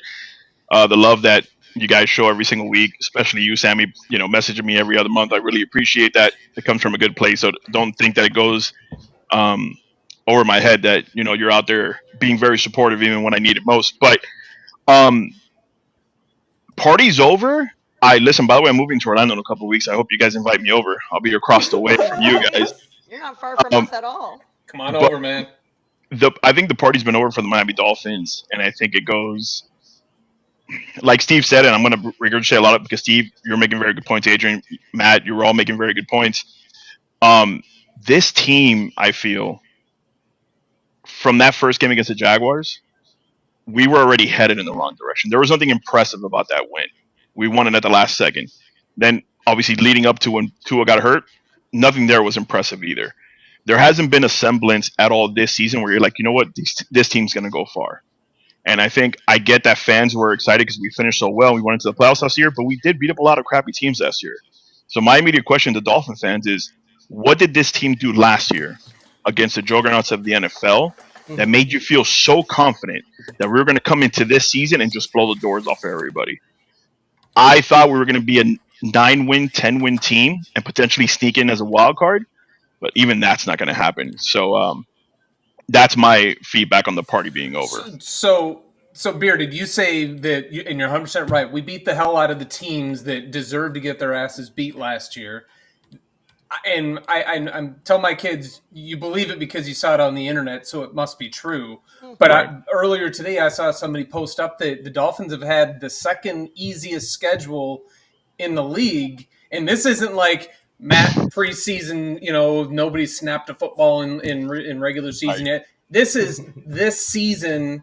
the love that you guys show every single week, especially you, Sammy, messaging me every other month. I really appreciate that. It comes from a good place. So don't think that it goes over my head that, you're out there being very supportive even when I need it most. But party's over. Listen, by the way, I'm moving to Orlando in a couple of weeks. I hope you guys invite me over. I'll be across the way from you guys. You're not far from us at all. Come on over, man. I think the party's been over for the Miami Dolphins, and I think it goes like Steve said, and I'm going to regurgitate a lot of it because Steve, you're making very good points. Adrian, Matt, you were all making very good points. This team, I feel, from that first game against the Jaguars, we were already headed in the wrong direction. There was nothing impressive about that win. We won it at the last second. Then, obviously, leading up to when Tua got hurt, nothing there was impressive either. There hasn't been a semblance at all this season where you're like, you know what, this team's going to go far. And I think I get that fans were excited because we finished so well. We went into the playoffs last year, but we did beat up a lot of crappy teams last year. So my immediate question to Dolphin fans is, what did this team do last year against the juggernauts of the NFL that made you feel so confident that we were going to come into this season and just blow the doors off of everybody? I thought we were going to be a 9-win, 10-win team and potentially sneak in as a wild card, but even that's not going to happen. So that's my feedback on the party being over. So Bearded, you say that, and you're 100% right, we beat the hell out of the teams that deserved to get their asses beat last year. And I'm telling my kids, you believe it because you saw it on the internet, so it must be true. But earlier today, I saw somebody post up that the Dolphins have had the second easiest schedule in the league. And this isn't like Matt preseason, nobody snapped a football in regular season yet. This season,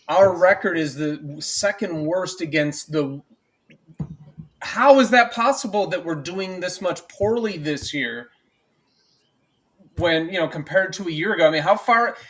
our record is the second worst against the. How is that possible that we're doing this much poorly this year when, compared to a year ago? I mean, how far –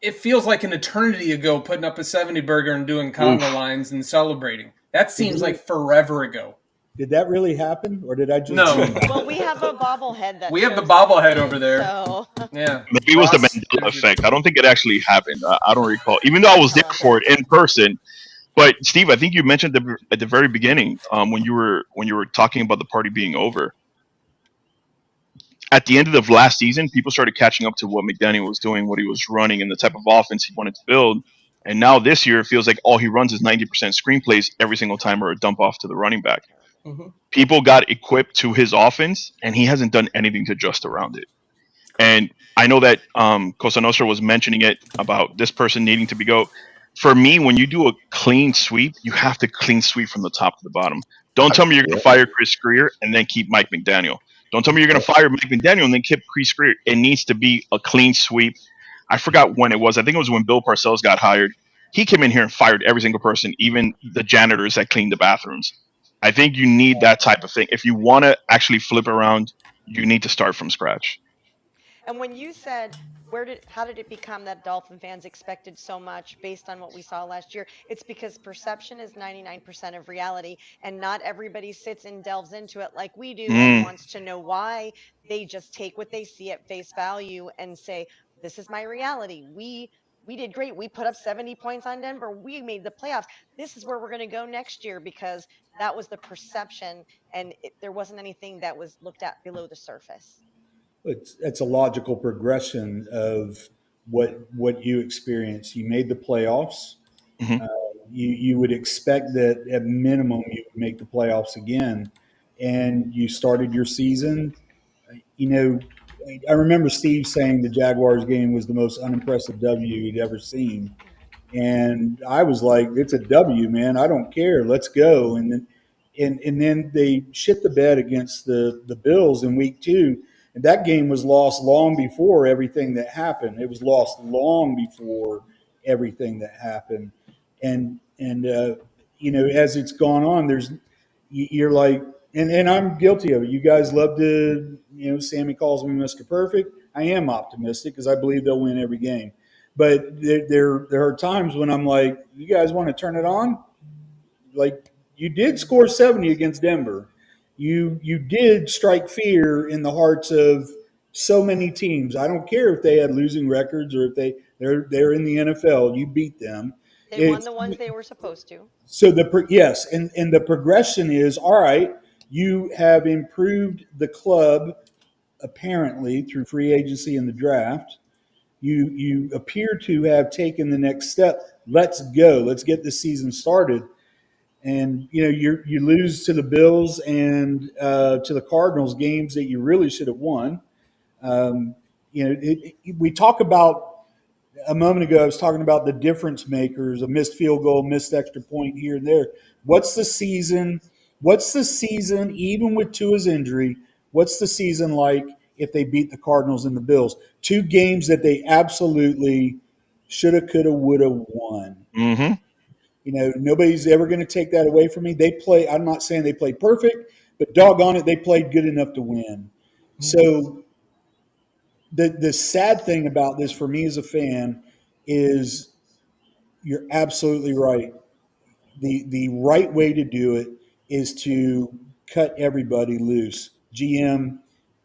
it feels like an eternity ago putting up a 70 burger and doing conga lines and celebrating. That seems like forever ago. Did that really happen, or did I just? No. Well, we have a bobblehead that. We have the shows bobblehead that, over there. So. Yeah. Maybe it was the Mandela effect. I don't think it actually happened. I don't recall, even though I was there for it in person. But Steve, I think you mentioned at the very beginning when you were talking about the party being over. At the end of the last season, people started catching up to what McDaniel was doing, what he was running, and the type of offense he wanted to build. And now this year, it feels like all he runs is 90% screenplays every single time, or a dump off to the running back. Mm-hmm. People got equipped to his offense, and he hasn't done anything to adjust around it. And I know that Cosa Nostra was mentioning it about this person needing to be go. For me, when you do a clean sweep, you have to clean sweep from the top to the bottom. Don't tell me you're going to fire Chris Greer and then keep Mike McDaniel. Don't tell me you're going to fire Mike McDaniel and then keep Chris Greer. It needs to be a clean sweep. I forgot when it was. I think it was when Bill Parcells got hired. He came in here and fired every single person, even the janitors that cleaned the bathrooms. I think you need that type of thing. If you want to actually flip around, you need to start from scratch. And when you said, how did it become that Dolphin fans expected so much based on what we saw last year? It's because perception is 99% of reality, and not everybody sits and delves into it like we do and wants to know why. They just take what they see at face value and say, this is my reality. We did great. We put up 70 points on Denver. We made the playoffs. This is where we're going to go next year, because that was the perception, and there wasn't anything that was looked at below the surface. It's a logical progression of what you experienced. You made the playoffs. Mm-hmm. You would expect that at minimum you would make the playoffs again, and you started your season. You know, I remember Steve saying the Jaguars game was the most unimpressive W he'd ever seen, and I was like, "It's a W, man. I don't care. Let's go." And then they shit the bed against the Bills in week 2. And that game was lost long before everything that happened. It was lost long before everything that happened. And you know, as it's gone on, you're like, and I'm guilty of it. You guys love to, you know, Sammy calls me Mr. Perfect. I am optimistic because I believe they'll win every game. But there are times when I'm like, you guys want to turn it on? Like, you did score 70 against Denver. You did strike fear in the hearts of so many teams. I don't care if they had losing records or if they're in the NFL. You beat them. They won the ones they were supposed to. So yes, and the progression is, all right, you have improved the club apparently through free agency and the draft. You appear to have taken the next step. Let's go. Let's get the season started. And, you know, you lose to the Bills and to the Cardinals, games that you really should have won. You know, we talk about, a moment ago, I was talking about the difference makers, a missed field goal, missed extra point here and there. What's the season, even with Tua's injury, what's the season like if they beat the Cardinals and the Bills? 2 games that they absolutely shoulda, coulda, woulda won. Mm-hmm. You know, nobody's ever going to take that away from me. I'm not saying they played perfect, but doggone it, they played good enough to win. So the sad thing about this for me as a fan is you're absolutely right. The right way to do it is to cut everybody loose, GM,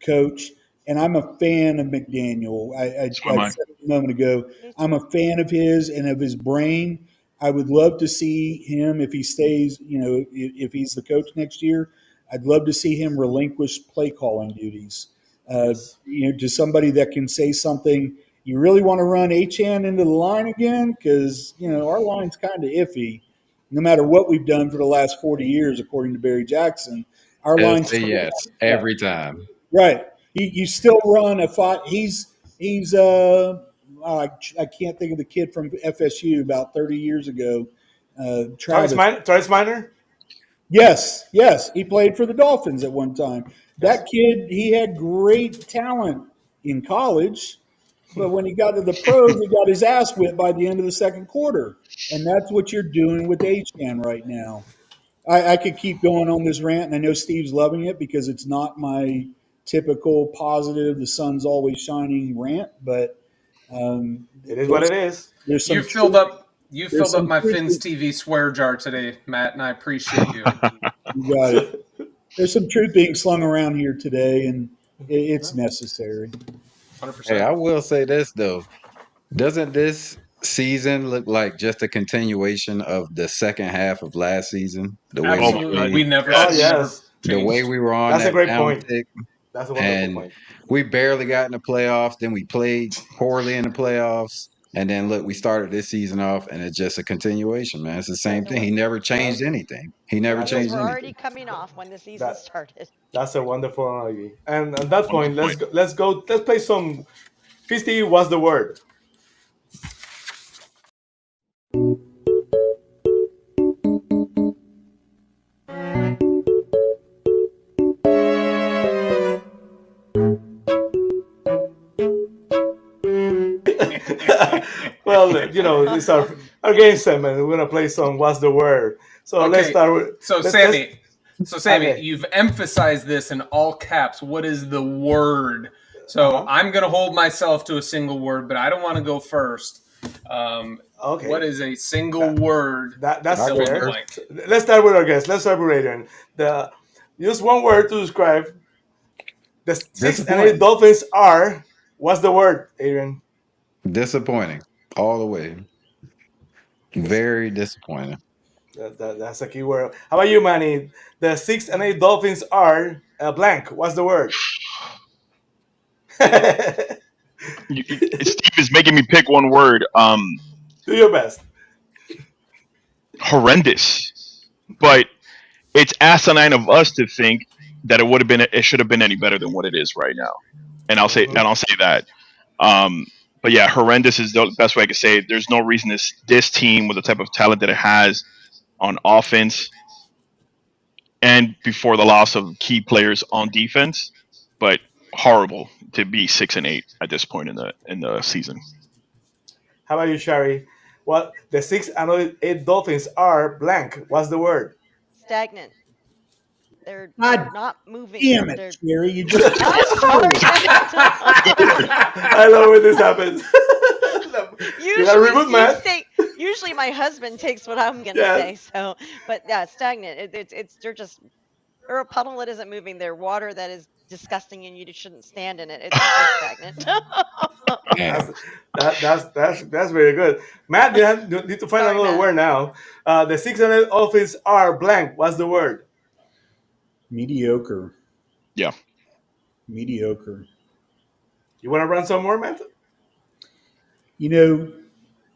coach. And I'm a fan of McDaniel. I said it a moment ago, I'm a fan of his and of his brain. I would love to see him, if he stays, you know, if he's the coach next year, I'd love to see him relinquish play calling duties. You know, to somebody that can say something. You really want to run Achane into the line again? Because, you know, our line's kind of iffy. No matter what we've done for the last 40 years, according to Barry Jackson, our line's yes every time. Right. You still run a five. I can't think of the kid from FSU about 30 years ago. Travis Minor? Yes. He played for the Dolphins at one time. That kid, he had great talent in college, but when he got to the pros, he got his ass whipped by the end of the second quarter. And that's what you're doing with Achane right now. I could keep going on this rant, and I know Steve's loving it because it's not my typical positive, the sun's always shining rant, but it is what it is. You filled up my Finn's TV swear jar today, Matt, and I appreciate you. You got it. There's some truth being slung around here today, and it's necessary. 100%. Hey, I will say this though. Doesn't this season look like just a continuation of the second half of last season? The way Absolutely. We never yes. the way we were on That's a that great point. downtick, That's a wonderful and point. we barely got in the playoffs. Then we played poorly in the playoffs, and then look, we started this season off, and it's just a continuation, man. It's the same thing. He never changed anything. He never Because changed we're anything. already coming off when the season started. That's a wonderful analogy. And at that point, let's play some Fisty. What's the word? Well, it's our game segment. We're gonna play some What's the Word. So let's start with. Sammy, you've emphasized this in all caps. What is the word? So I'm gonna hold myself to a single word, but I don't want to go first. Okay. What is a single word? That's fair. Let's start with our guest. Let's start with Adrian. Use one word to describe the 6 and 8 Dolphins are. What's the word, Adrian? Disappointing all the way. Very disappointing. That's a key word. How about you, Manny? The 6 and 8 Dolphins are blank. What's the word? Steve is making me pick one word. Do your best. Horrendous, but it's asinine of us to think that it should have been any better than what it is right now. And I'll say that. But yeah, horrendous is the best way I could say it. There's no reason this team with the type of talent that it has on offense and before the loss of key players on defense, but horrible to be 6 and 8 at this point in the season. How about you, Shari? Well, the 6 and 8 Dolphins are blank. What's the word? Stagnant. They're not moving. Damn it, Shari! You just. I love when this happens. Usually my husband takes what I'm gonna say. So, but yeah, stagnant. They're a puddle that isn't moving. They're water that is disgusting, and you shouldn't stand in it. It's stagnant. That's very good. Matt, you need to find another word now. The 6 and 8 Dolphins are blank. What's the word? Mediocre. Yeah. Mediocre. You want to run some more, Matt?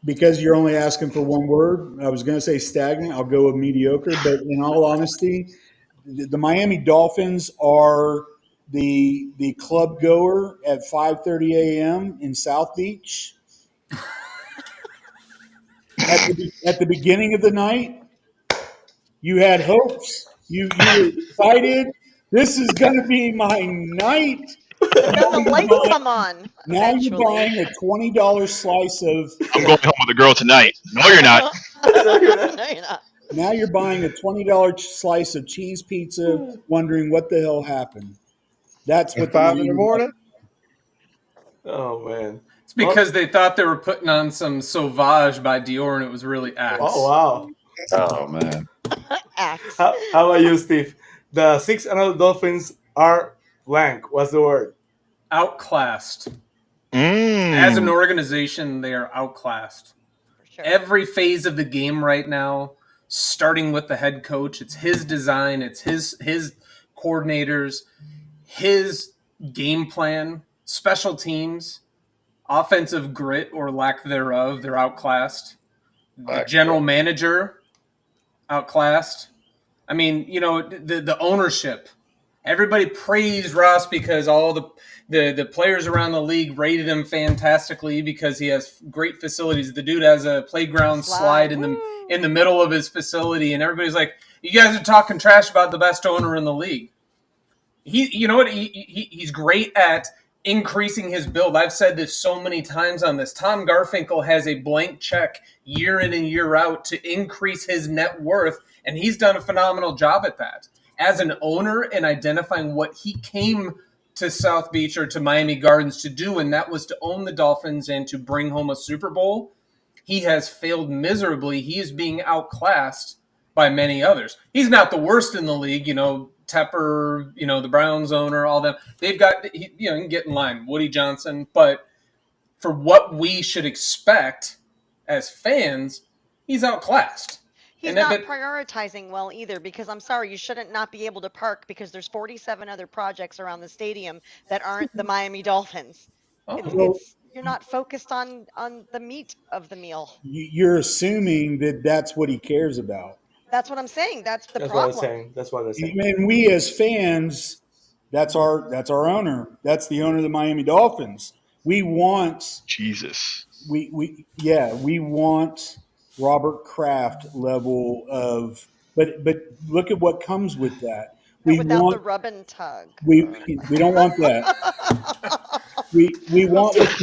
Because you're only asking for one word, I was going to say stagnant. I'll go with mediocre. But in all honesty, the Miami Dolphins are the club goer at 5:30 a.m. in South Beach. At the beginning of the night, you had hopes. You were excited. This is going to be my night. Then the lights come on. Now you're buying a $20 slice of. I'm going home with a girl tonight. No, you're not. No, you're not. Now you're buying a $20 slice of cheese pizza, wondering what the hell happened. That's what 5 in the morning. Oh man! It's because they thought they were putting on some Sauvage by Dior, and it was really Axe. Oh wow! Oh man! Axe. How about you, Steve? The 6 and 8 Dolphins are blank. What's the word? Outclassed. As an organization, they are outclassed. Sure. Every phase of the game right now, starting with the head coach, it's his design, it's his coordinators, his game plan, special teams, offensive grit or lack thereof, they're outclassed. The general manager, outclassed. I mean, the ownership. Everybody praised Ross because all the players around the league rated him fantastically because he has great facilities. The dude has a playground slide in the middle of his facility, and everybody's like, "You guys are talking trash about the best owner in the league." He's great at increasing his build. I've said this so many times on this. Tom Garfinkel has a blank check year in and year out to increase his net worth, and he's done a phenomenal job at that. As an owner and identifying what he came to South Beach or to Miami Gardens to do, and that was to own the Dolphins and to bring home a Super Bowl, he has failed miserably. He is being outclassed by many others. He's not the worst in the league. Tepper, the Browns owner, all them. They've got, you can get in line, Woody Johnson. But for what we should expect as fans, he's outclassed. He's not prioritizing well either, because I'm sorry, you shouldn't not be able to park because there's 47 other projects around the stadium that aren't the Miami Dolphins. You're not focused on the meat of the meal. You're assuming that that's what he cares about. That's what I'm saying. That's the problem. What I'm saying. That's what I'm saying. And we as fans, that's our owner. That's the owner of the Miami Dolphins. We want Jesus. We want Robert Kraft level of, but look at what comes with that. Without the rub and tug. We don't want that. We want what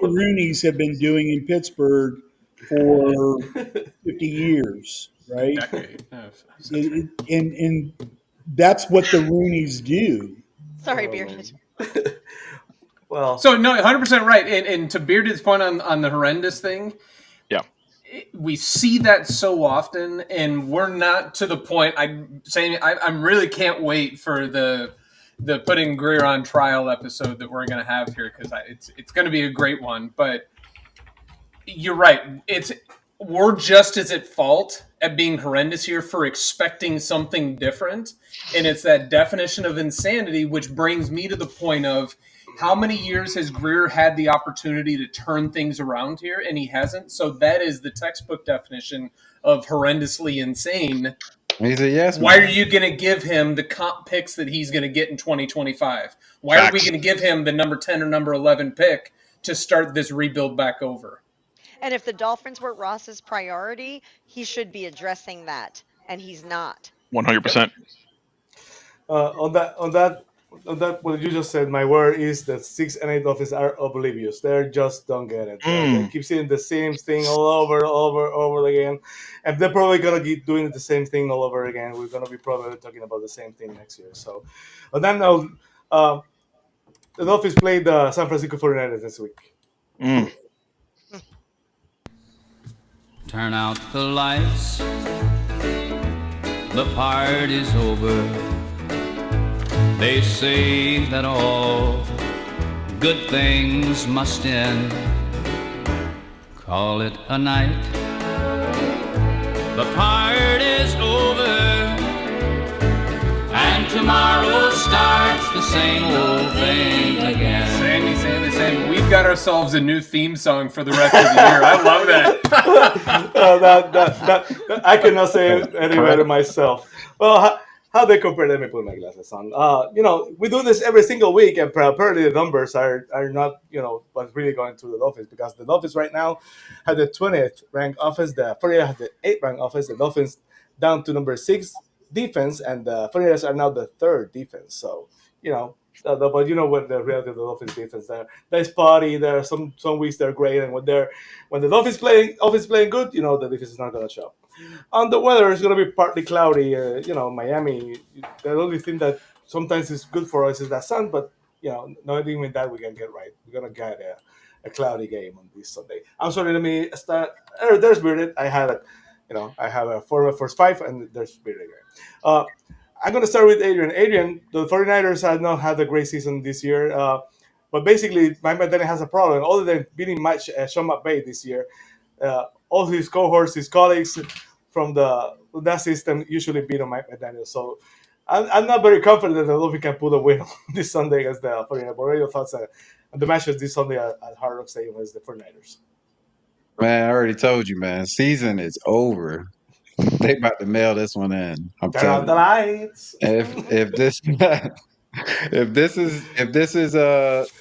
the Rooneys have been doing in Pittsburgh for 50 years, right? And that's what the Rooneys do. Sorry, Bearded. Well, so no, 100% right. And to Bearded's point on the horrendous thing, yeah, we see that so often, and we're not to the point. I'm saying I really can't wait for the putting Greer on trial episode that we're going to have here, because it's going to be a great one. But you're right. We're just as at fault at being horrendous here for expecting something different. And it's that definition of insanity, which brings me to the point of how many years has Greer had the opportunity to turn things around here, and he hasn't? So that is the textbook definition of horrendously insane. He's a yes man. Why are you going to give him the comp picks that he's going to get in 2025? Why are we going to give him the number 10 or number 11 pick to start this rebuild back over? And if the Dolphins were Ross's priority, he should be addressing that, and he's not. 100%. On that, what you just said, my word is that 6 and 8 Dolphins are oblivious. They just don't get it. They keep seeing the same thing all over again, and they're probably gonna keep doing the same thing all over again. We're gonna be probably talking about the same thing next year. So, on that note, the Dolphins played the San Francisco 49ers this week. Turn out the lights. The party's over. They say that all good things must end. Call it a night. The party's over, and tomorrow starts the same old thing again. Sammy, we've got ourselves a new theme song for the rest of the year. I love that. I cannot say it any better myself. Well, how they compare? Let me put my glasses on. We do this every single week, and apparently the numbers are not, what's really going through the Dolphins, because the Dolphins right now have the 20th ranked offense, the 49ers have the 8th ranked offense, the Dolphins down to number 6 defense, and the 49ers are now the 3rd defense. So, but you know what the reality of the Dolphins defense, they're spotty. There are some weeks they're great, and when the Dolphins playing good, the defense is not going to show. On the weather, it's going to be partly cloudy. Miami, the only thing that sometimes is good for us is that sun, but not even that we can get right. We're going to get a cloudy game on this Sunday. I'm sorry, let me start. There's Bearded. I have a 4 first 5, and there's Bearded again. I'm going to start with Adrian. Adrian, the 49ers have not had a great season this year, but basically, Mike McDaniel has a problem. Other than beating Sean McVay this year, all his cohorts, his colleagues from that system usually beat on Mike McDaniel. So I'm not very confident that the Dolphins can pull a win this Sunday against the 49ers. But your thoughts on the matches this Sunday at Hard Rock Stadium against the 49ers? Man, I already told you, man. Season is over. They about to mail this one in. I'm Turn out the lights. If this is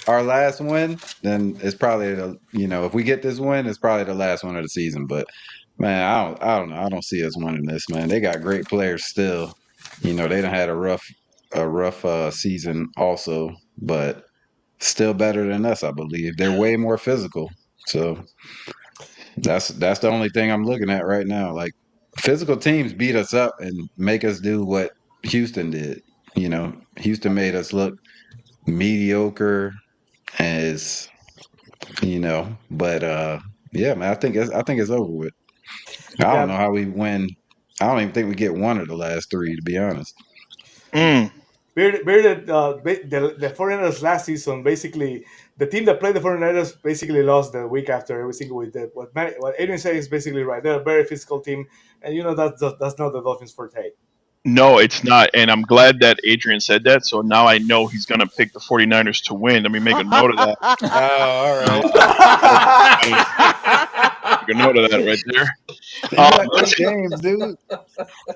our last win, then it's probably if we get this win, it's probably the last one of the season. But man, I don't know. I don't see us winning this, man. They got great players still. They done had a rough season also, but still better than us, I believe. They're way more physical. So that's the only thing I'm looking at right now. Like, physical teams beat us up and make us do what Houston did. Houston made us look mediocre as, but yeah, man, I think it's over with. I don't know how we win. I don't even think we get one of the last 3, to be honest. The 49ers last season, basically, the team that played the 49ers basically lost the week after every single week. What Adrian said is basically right. They're a very physical team, and that's not the Dolphins' forte. No, it's not. And I'm glad that Adrian said that. So now I know he's going to pick the 49ers to win. Let me make a note of that. Oh, all right. Make a note of that right there. Games, dude.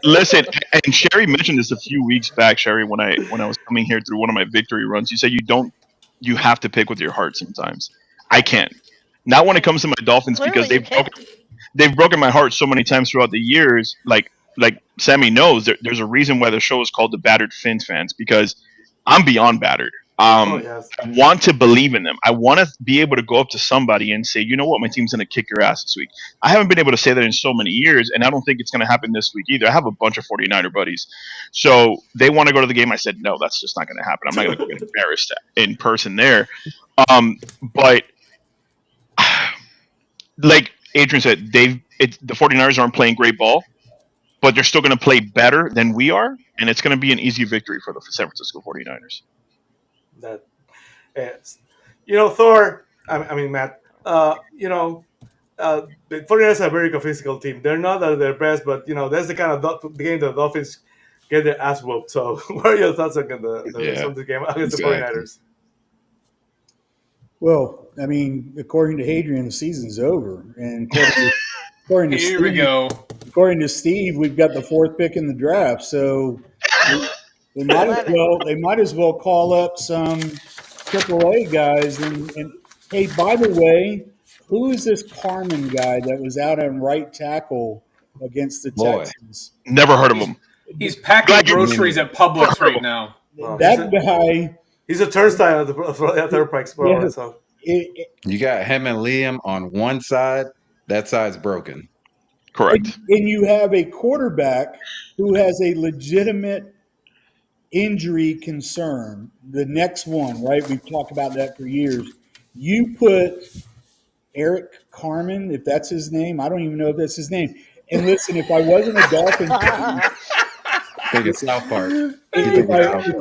Listen, and Shari mentioned this a few weeks back, Shari, when I was coming here through one of my victory runs. You said you have to pick with your heart sometimes. I can't. Not when it comes to my Dolphins, because they've broken my heart so many times throughout the years. Like Sammy knows, there's a reason why the show is called the Battered Fins Fans, because I'm beyond battered. I want to believe in them. I want to be able to go up to somebody and say, you know what, my team's going to kick your ass this week. I haven't been able to say that in so many years, and I don't think it's going to happen this week either. I have a bunch of 49er buddies. So they want to go to the game. I said, no, that's just not going to happen. I'm not going to get embarrassed in person there. But like Adrian said, the 49ers aren't playing great ball, but they're still going to play better than we are, and it's going to be an easy victory for the San Francisco 49ers. That, Thor. I mean, Matt. The 49ers are a very physical team. They're not at their best, but that's the kind of the game the Dolphins get their ass whooped. So, what are your thoughts on the game against the 49ers? Well, I mean, according to Adrian, the season's over, and according to Here Steve, we go. According to Steve, we've got the 4th pick in the draft, so they might as well call up some AAA guys. And hey, by the way, who is this Carmen guy that was out on right tackle against the Texans? Never heard of him. He's packing groceries at Publix right now. That guy. He's a turnstile at the Turnpike. Yeah, so. You got him and Liam on one side. That side's broken. Correct. And you have a quarterback who has a legitimate injury concern. The next one, right? We've talked about that for years. You put Eric Carmen, if that's his name. I don't even know if that's his name. And listen, if I wasn't a Dolphins fan, think it's South Park. I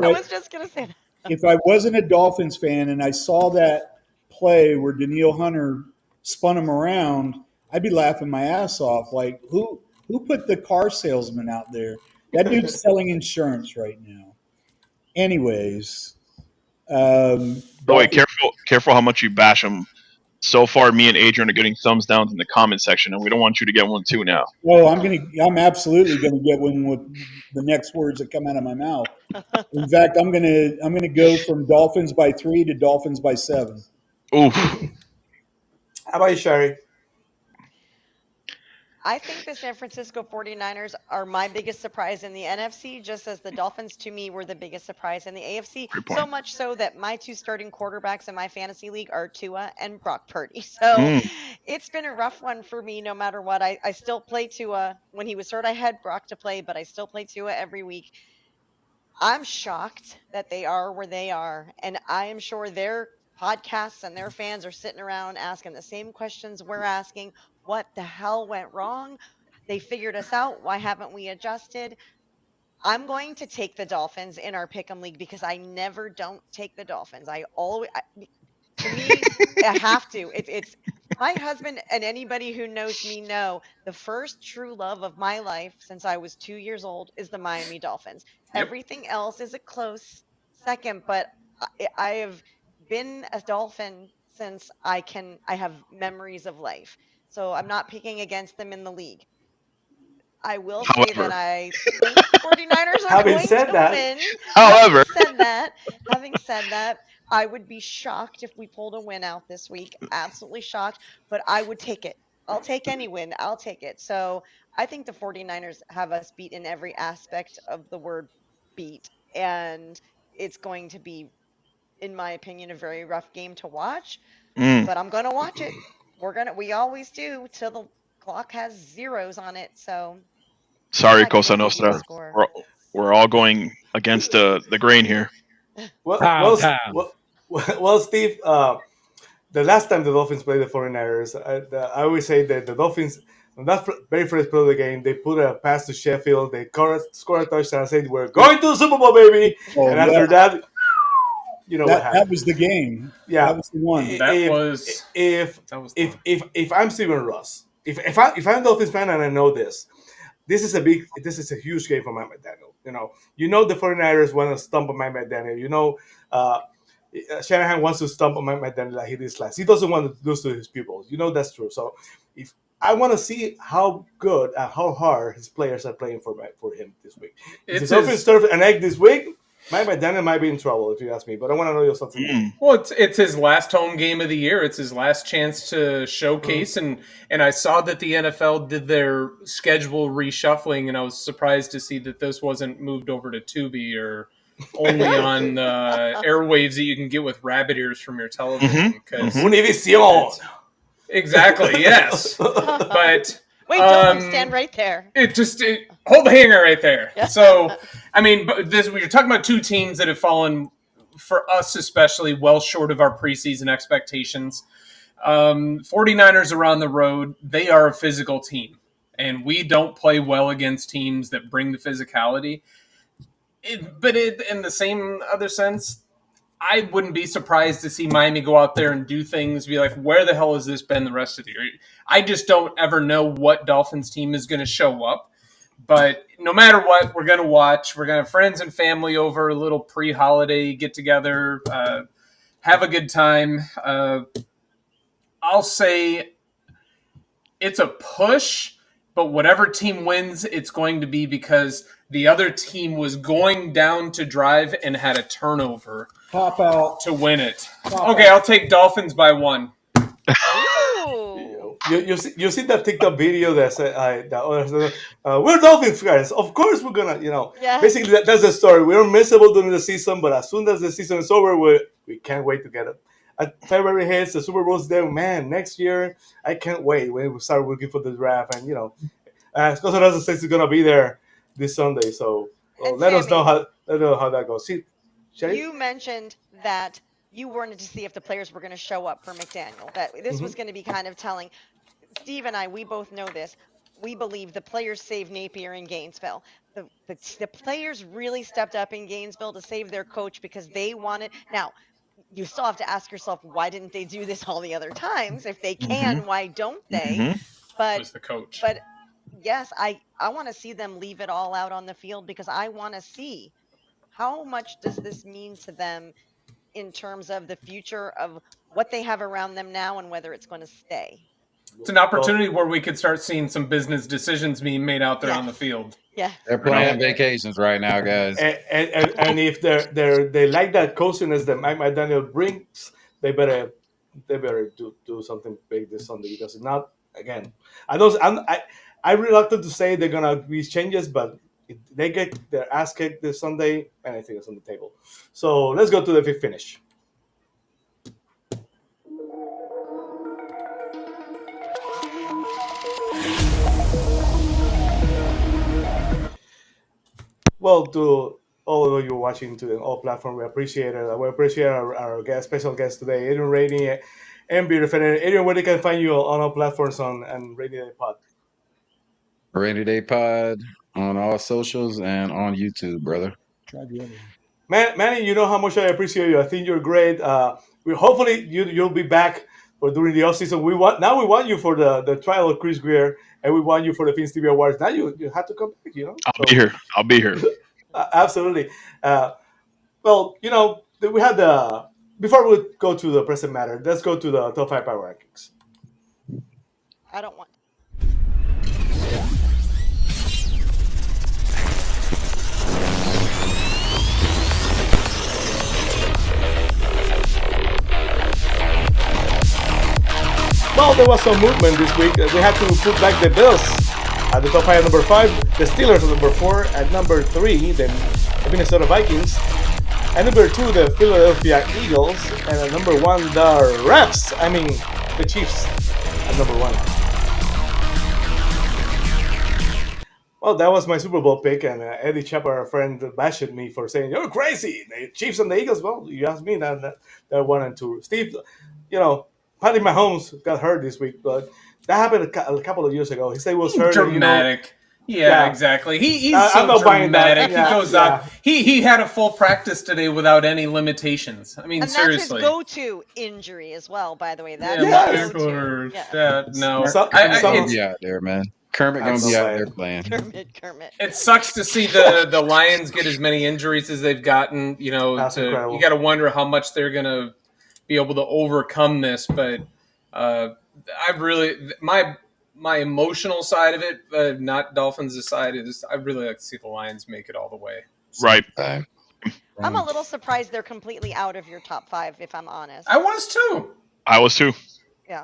was just going to say that. If I wasn't a Dolphins fan and I saw that play where Danielle Hunter spun him around, I'd be laughing my ass off. Like, who put the car salesman out there? That dude's selling insurance right now. Anyways. Wait, careful how much you bash him. So far, me and Adrian are getting thumbs downs in the comment section, and we don't want you to get one too now. Oh, I'm absolutely gonna get one with the next words that come out of my mouth. In fact, I'm gonna go from Dolphins by 3 to Dolphins by 7. Oof. How about you, Shari? I think the San Francisco 49ers are my biggest surprise in the NFC, just as the Dolphins, to me, were the biggest surprise in the AFC. So much so that my 2 starting quarterbacks in my fantasy league are Tua and Brock Purdy. So it's been a rough one for me no matter what. I still play Tua. When he was hurt, I had Brock to play, but I still play Tua every week. I'm shocked that they are where they are, and I am sure their podcasts and their fans are sitting around asking the same questions we're asking. What the hell went wrong? They figured us out. Why haven't we adjusted? I'm going to take the Dolphins in our Pick'em League because I never don't take the Dolphins. To me, I have to. It's my husband and anybody who knows me know the first true love of my life since I was 2 years old is the Miami Dolphins. Yep. Everything else is a close second, but I have been a Dolphin since I have memories of life. So I'm not picking against them in the league. I will say that I think the 49ers are going to win. However. Having said that, I would be shocked if we pulled a win out this week. Absolutely shocked, but I would take it. I'll take any win. I'll take it. So I think the 49ers have us beat in every aspect of the word beat. And it's going to be, in my opinion, a very rough game to watch. But I'm going to watch it. We always do till the clock has zeros on it. So sorry, Cosa Nostra. We're all going against the grain here. Well, Steve, the last time the Dolphins played the 49ers, I always say that the Dolphins, on that very first play of the game, they put a pass to Sheffield. They scored a touchdown and said, "We're going to the Super Bowl, baby." Oh, and after that, you know what happened. That was the game. Yeah, that was the one. If I'm Steven Ross, if I'm a Dolphins fan and I know this is a huge game for Mike McDaniel. You know the 49ers want to stump on Mike McDaniel. Shanahan wants to stump on Mike McDaniel like he did last. He doesn't want to lose to his pupils. That's true. So if I want to see how good and how hard his players are playing for him this week. If the Dolphins serve an egg this week, Mike McDaniel might be in trouble if you ask me, but I want to know your thoughts. Well, it's his last home game of the year. It's his last chance to showcase, and I saw that the NFL did their schedule reshuffling, and I was surprised to see that this wasn't moved over to Tubi or only on airwaves that you can get with rabbit ears from your television. Univision. Exactly. Yes, but. Wait, don't stand right there. Hold the hanger right there. So, I mean, but you're talking about two teams that have fallen, for us especially, well short of our preseason expectations. 49ers are on the road. They are a physical team, and we don't play well against teams that bring the physicality. But in the same other sense, I wouldn't be surprised to see Miami go out there and do things, be like, where the hell has this been the rest of the year? I just don't ever know what Dolphins team is going to show up. But no matter what, we're going to watch. We're going to have friends and family over, a little pre-holiday get-together, have a good time. I'll say it's a push, but whatever team wins, it's going to be because the other team was going down to drive and had a turnover. Pop out to win it. I'll take Dolphins by 1. You see that TikTok video that said we're Dolphins guys. Of course we're gonna, Basically that's the story. We're miserable during the season, but as soon as the season is over, we can't wait to get it. February hits, the Super Bowl's there. Man, next year I can't wait when we start looking for the draft, and Scott says it's gonna be there this Sunday. So let us know how that goes. See, Shari? You mentioned that you wanted to see if the players were going to show up for McDaniel, that this was going to be kind of telling. Steve and I, we both know this. We believe the players saved Napier in Gainesville. The players really stepped up in Gainesville to save their coach because they wanted. Now, you still have to ask yourself, why didn't they do this all the other times? If they can, why don't they? But it was the coach. But yes, I want to see them leave it all out on the field because I want to see how much does this mean to them in terms of the future of what they have around them now and whether it's going to stay. It's an opportunity where we could start seeing some business decisions being made out there on the field. Yeah, they're planning vacations right now, guys. And if they like that coziness that Mike McDaniel brings, they better do something big this Sunday, because if not, again, I'm reluctant to say they're gonna be changes, but if they get their ass kicked this Sunday, anything is on the table. So let's go to the fifth finish. Well, to all of you watching to all platforms, we appreciate it. We appreciate our special guest today, Adrian, Rainey, and beautiful. Adrian, where they can find you on all platforms and Rainy Day Pod? Rainy Day Pod on all socials and on YouTube, brother. Manny, you know how much I appreciate you. I think you're great. Hopefully you'll be back for during the offseason. We want you for the trial of Chris Greer, and we want you for the Fins TV Awards. Now you have to come back. I'll be here. Absolutely. Well, we had before we go to the present matter, let's go to the top 5 power rankings. I don't want. Well, there was some movement this week. We had to put back the Bills at the top 5 at number 5, the Steelers at number 4, at number 3, the Minnesota Vikings, at number 2, the Philadelphia Eagles, and at number 1, the Chiefs at number 1. Well, that was my Super Bowl pick, and Eddie Chapper, our friend, bashed me for saying, "You're crazy, the Chiefs and the Eagles." Well, you asked me, that 1 and 2. Steve, Patty Mahomes got hurt this week, but That happened a couple of years ago. He said he was hurt. Dramatic. Yeah, exactly. He's I'm not buying that. dramatic. Yeah, he goes out. He had a full practice today without any limitations. I mean, And seriously. that's his go-to injury as well, by the way. That's Yeah, his go-to. no. Kermit gonna be out there, man. Kermit gonna be out there playing. Kermit. It sucks to see the Lions get as many injuries as they've gotten. You know, incredible. you got to wonder how much they're gonna be able to overcome this. But I really my emotional side of it, not Dolphins' side, is I really like to see the Lions make it all the way. Right. I'm a little surprised they're completely out of your top 5, if I'm honest. I was too. Yeah.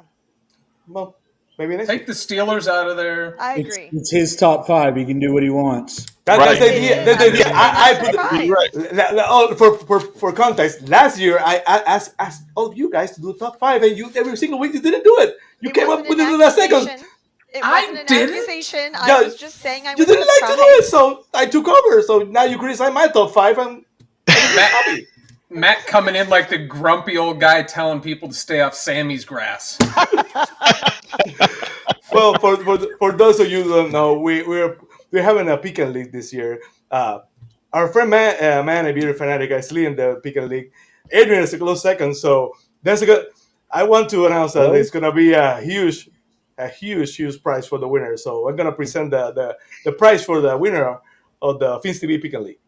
Well, maybe take the Steelers out of there. I agree. It's his top 5. He can do what he wants. That's the idea. That's the idea. I put for context. Last year, I asked all of you guys to do top 5, and you every single week you didn't do it. You came up with it in the last second. It wasn't an accusation. Yeah, I was just saying I You was didn't like to surprised. do it, so I took over. So now you criticize my top 5, and Matt coming in like the grumpy old guy telling people to stay off Sammy's grass. Well, for those of you who don't know, we're having a pick and league this year. Our friend Man, a beer fanatic, is leading the pick and league. Adrian is a close second, so that's a good. I want to announce that it's going to be a huge prize for the winner. So I'm going to present the prize for the winner of the Fins TV pick and league.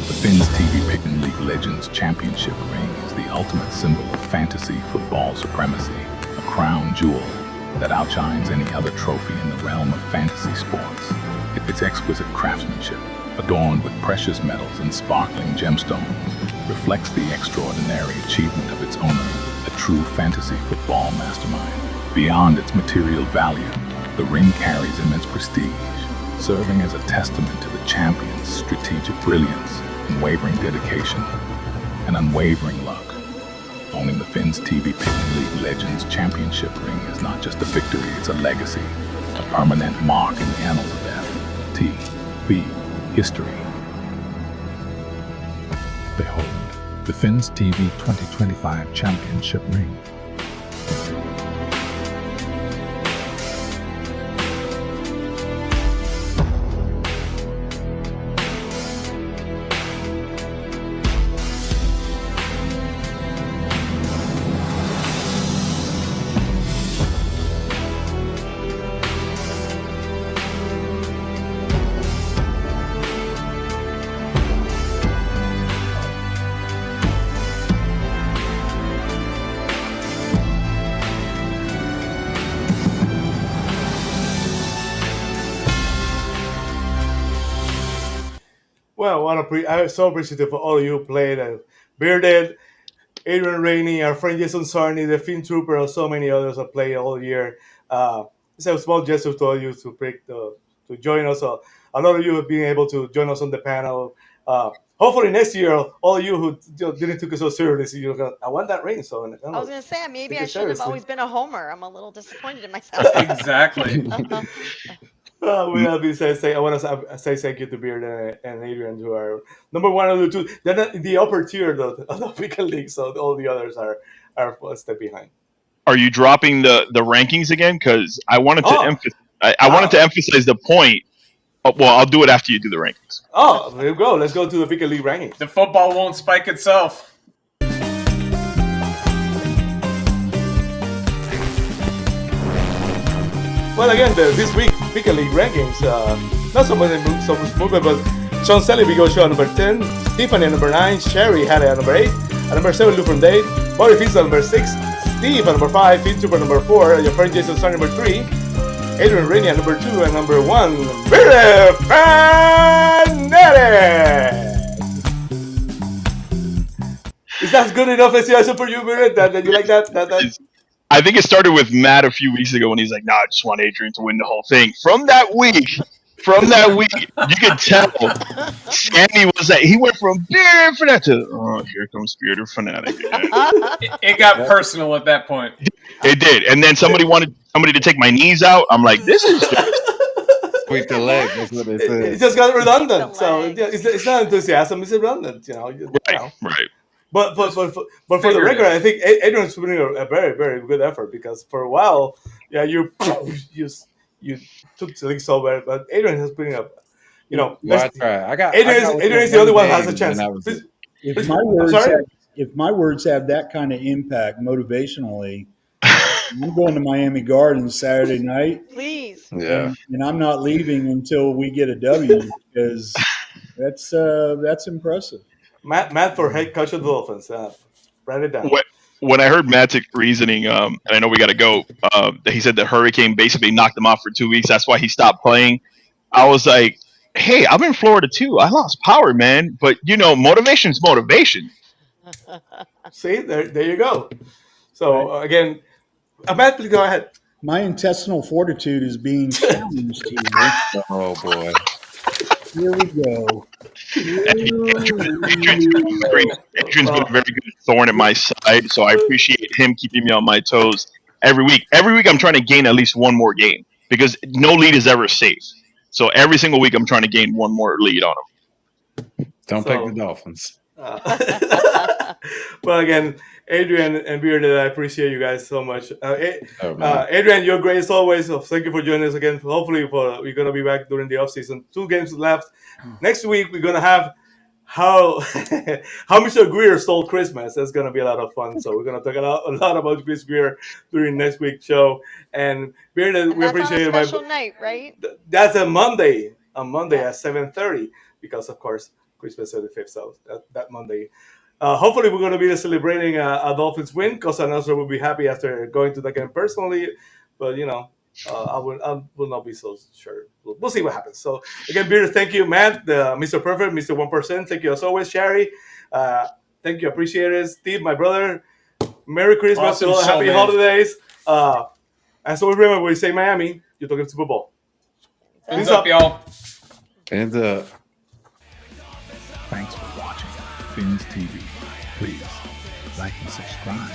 The Fins TV Pick and League Legends Championship ring is the ultimate symbol of fantasy football supremacy, a crown jewel that outshines any other trophy in the realm of fantasy sports. Its exquisite craftsmanship, adorned with precious metals and sparkling gemstones, reflects the extraordinary achievement of its owner, a true fantasy football mastermind. Beyond its material value, the ring carries immense prestige, serving as a testament to the champion's strategic brilliance, unwavering dedication, and unwavering luck. Owning the Fins TV Pick and League Legends Championship ring is not just a victory, it's a legacy, a permanent mark in the annals of FTV history. Behold, the Fins TV 2025 Championship ring. Well, I'm so appreciative for all of you who played, and Bearded, Adrian, Rainey, our friend Jason Sarney, the Fin Trooper, and so many others have played all year. It's a small gesture to all of you to join us. A lot of you have been able to join us on the panel. Hopefully next year, all of you who didn't take it so seriously, you're going, I want that ring. So I was going to say, maybe take I it should have seriously. always been a homer. I'm a little disappointed in myself. Exactly. We have been saying, I want to say thank you to Beard and Adrian, who are number 1 and 2. They're not in the upper tier of the Pick and League, so all the others are a step behind. Are you dropping the rankings again? Because I wanted to I wanted to emphasize the point. Well, I'll do it after you do the rankings. Oh, there you go. Let's go to the Pick and League rankings. The football won't spike itself. Well, again, this week Pick and League rankings, not so much movement, but Sean Selby goes show at number 10, Tiffany at number 9, Shari had at number 8, at number 7, Lou from Date, Bobby Fitz at number 6, Steve at number 5, Fin Trooper at number 4, your friend Jason Starr number 3, Adrian Rainey at number 2, and number 1, Billy Panelis. Is that good enough as for you, Billy? That you like that? I think it started with Matt a few weeks ago when he's like, "Nah, I just want Adrian to win the whole thing." From that week, you could tell Sammy was like, he went from Bearded Fanatic to, oh, here comes Bearded Fanatic. It got personal at that point. It did, and then somebody wanted somebody to take my knees out. I'm like, this is just Squeak the leg. That's what they said. It just got redundant. So it's not enthusiasm. It's redundant. Right. But for the record, I think Adrian's putting a very, very good effort because for a while, you took the league so bad, but Adrian has putting up. Well, I try. Adrian is the only one who has a chance. If my words have that kind of impact motivationally, I'm going to Miami Gardens Saturday night. Please. Yeah. And I'm not leaving until we get a W because that's impressive. Matt for head coach of the Dolphins. Write it down. When I heard Matt's reasoning, and I know we got to go, that he said the hurricane basically knocked him off for 2 weeks. That's why he stopped playing. I was like, hey, I'm in Florida too. I lost power, man. But, motivation's motivation. See, there you go. So, again, Matt, please go ahead. My intestinal fortitude is being challenged here. Oh, boy. Here we go. Adrian's been a very good thorn in my side, so I appreciate him keeping me on my toes every week. Every week I'm trying to gain at least one more game because no lead is ever safe. So every single week I'm trying to gain one more lead on him. Don't pick the Dolphins. Well, again, Adrian and Bearded, I appreciate you guys so much. Adrian, you're great as always. So thank you for joining us again. Hopefully, we're going to be back during the offseason. 2 games left. Next week, we're going to have how Mr. Greer stole Christmas. That's going to be a lot of fun. So we're going to talk a lot about Chris Greer during next week's show. And Bearded, we appreciate it. That's on a special night, right? That's a Monday. On Monday at 7:30 because, of course, Christmas 35th. So that Monday. Hopefully, we're going to be celebrating a Dolphins win because Another will be happy after going to the game personally. But, I will not be so sure. We'll see what happens. So, again, Beard, thank you, Matt, Mr. Perfect, Mr. 1%. Thank you as always, Shari. Thank you. Appreciate it. Steve, my brother. Merry Christmas. Awesome Happy show, holidays. And so remember, when you say Miami, you're talking Super Bowl. Hands up, y'all. Hands up. Thanks for watching Fins TV. Please like and subscribe.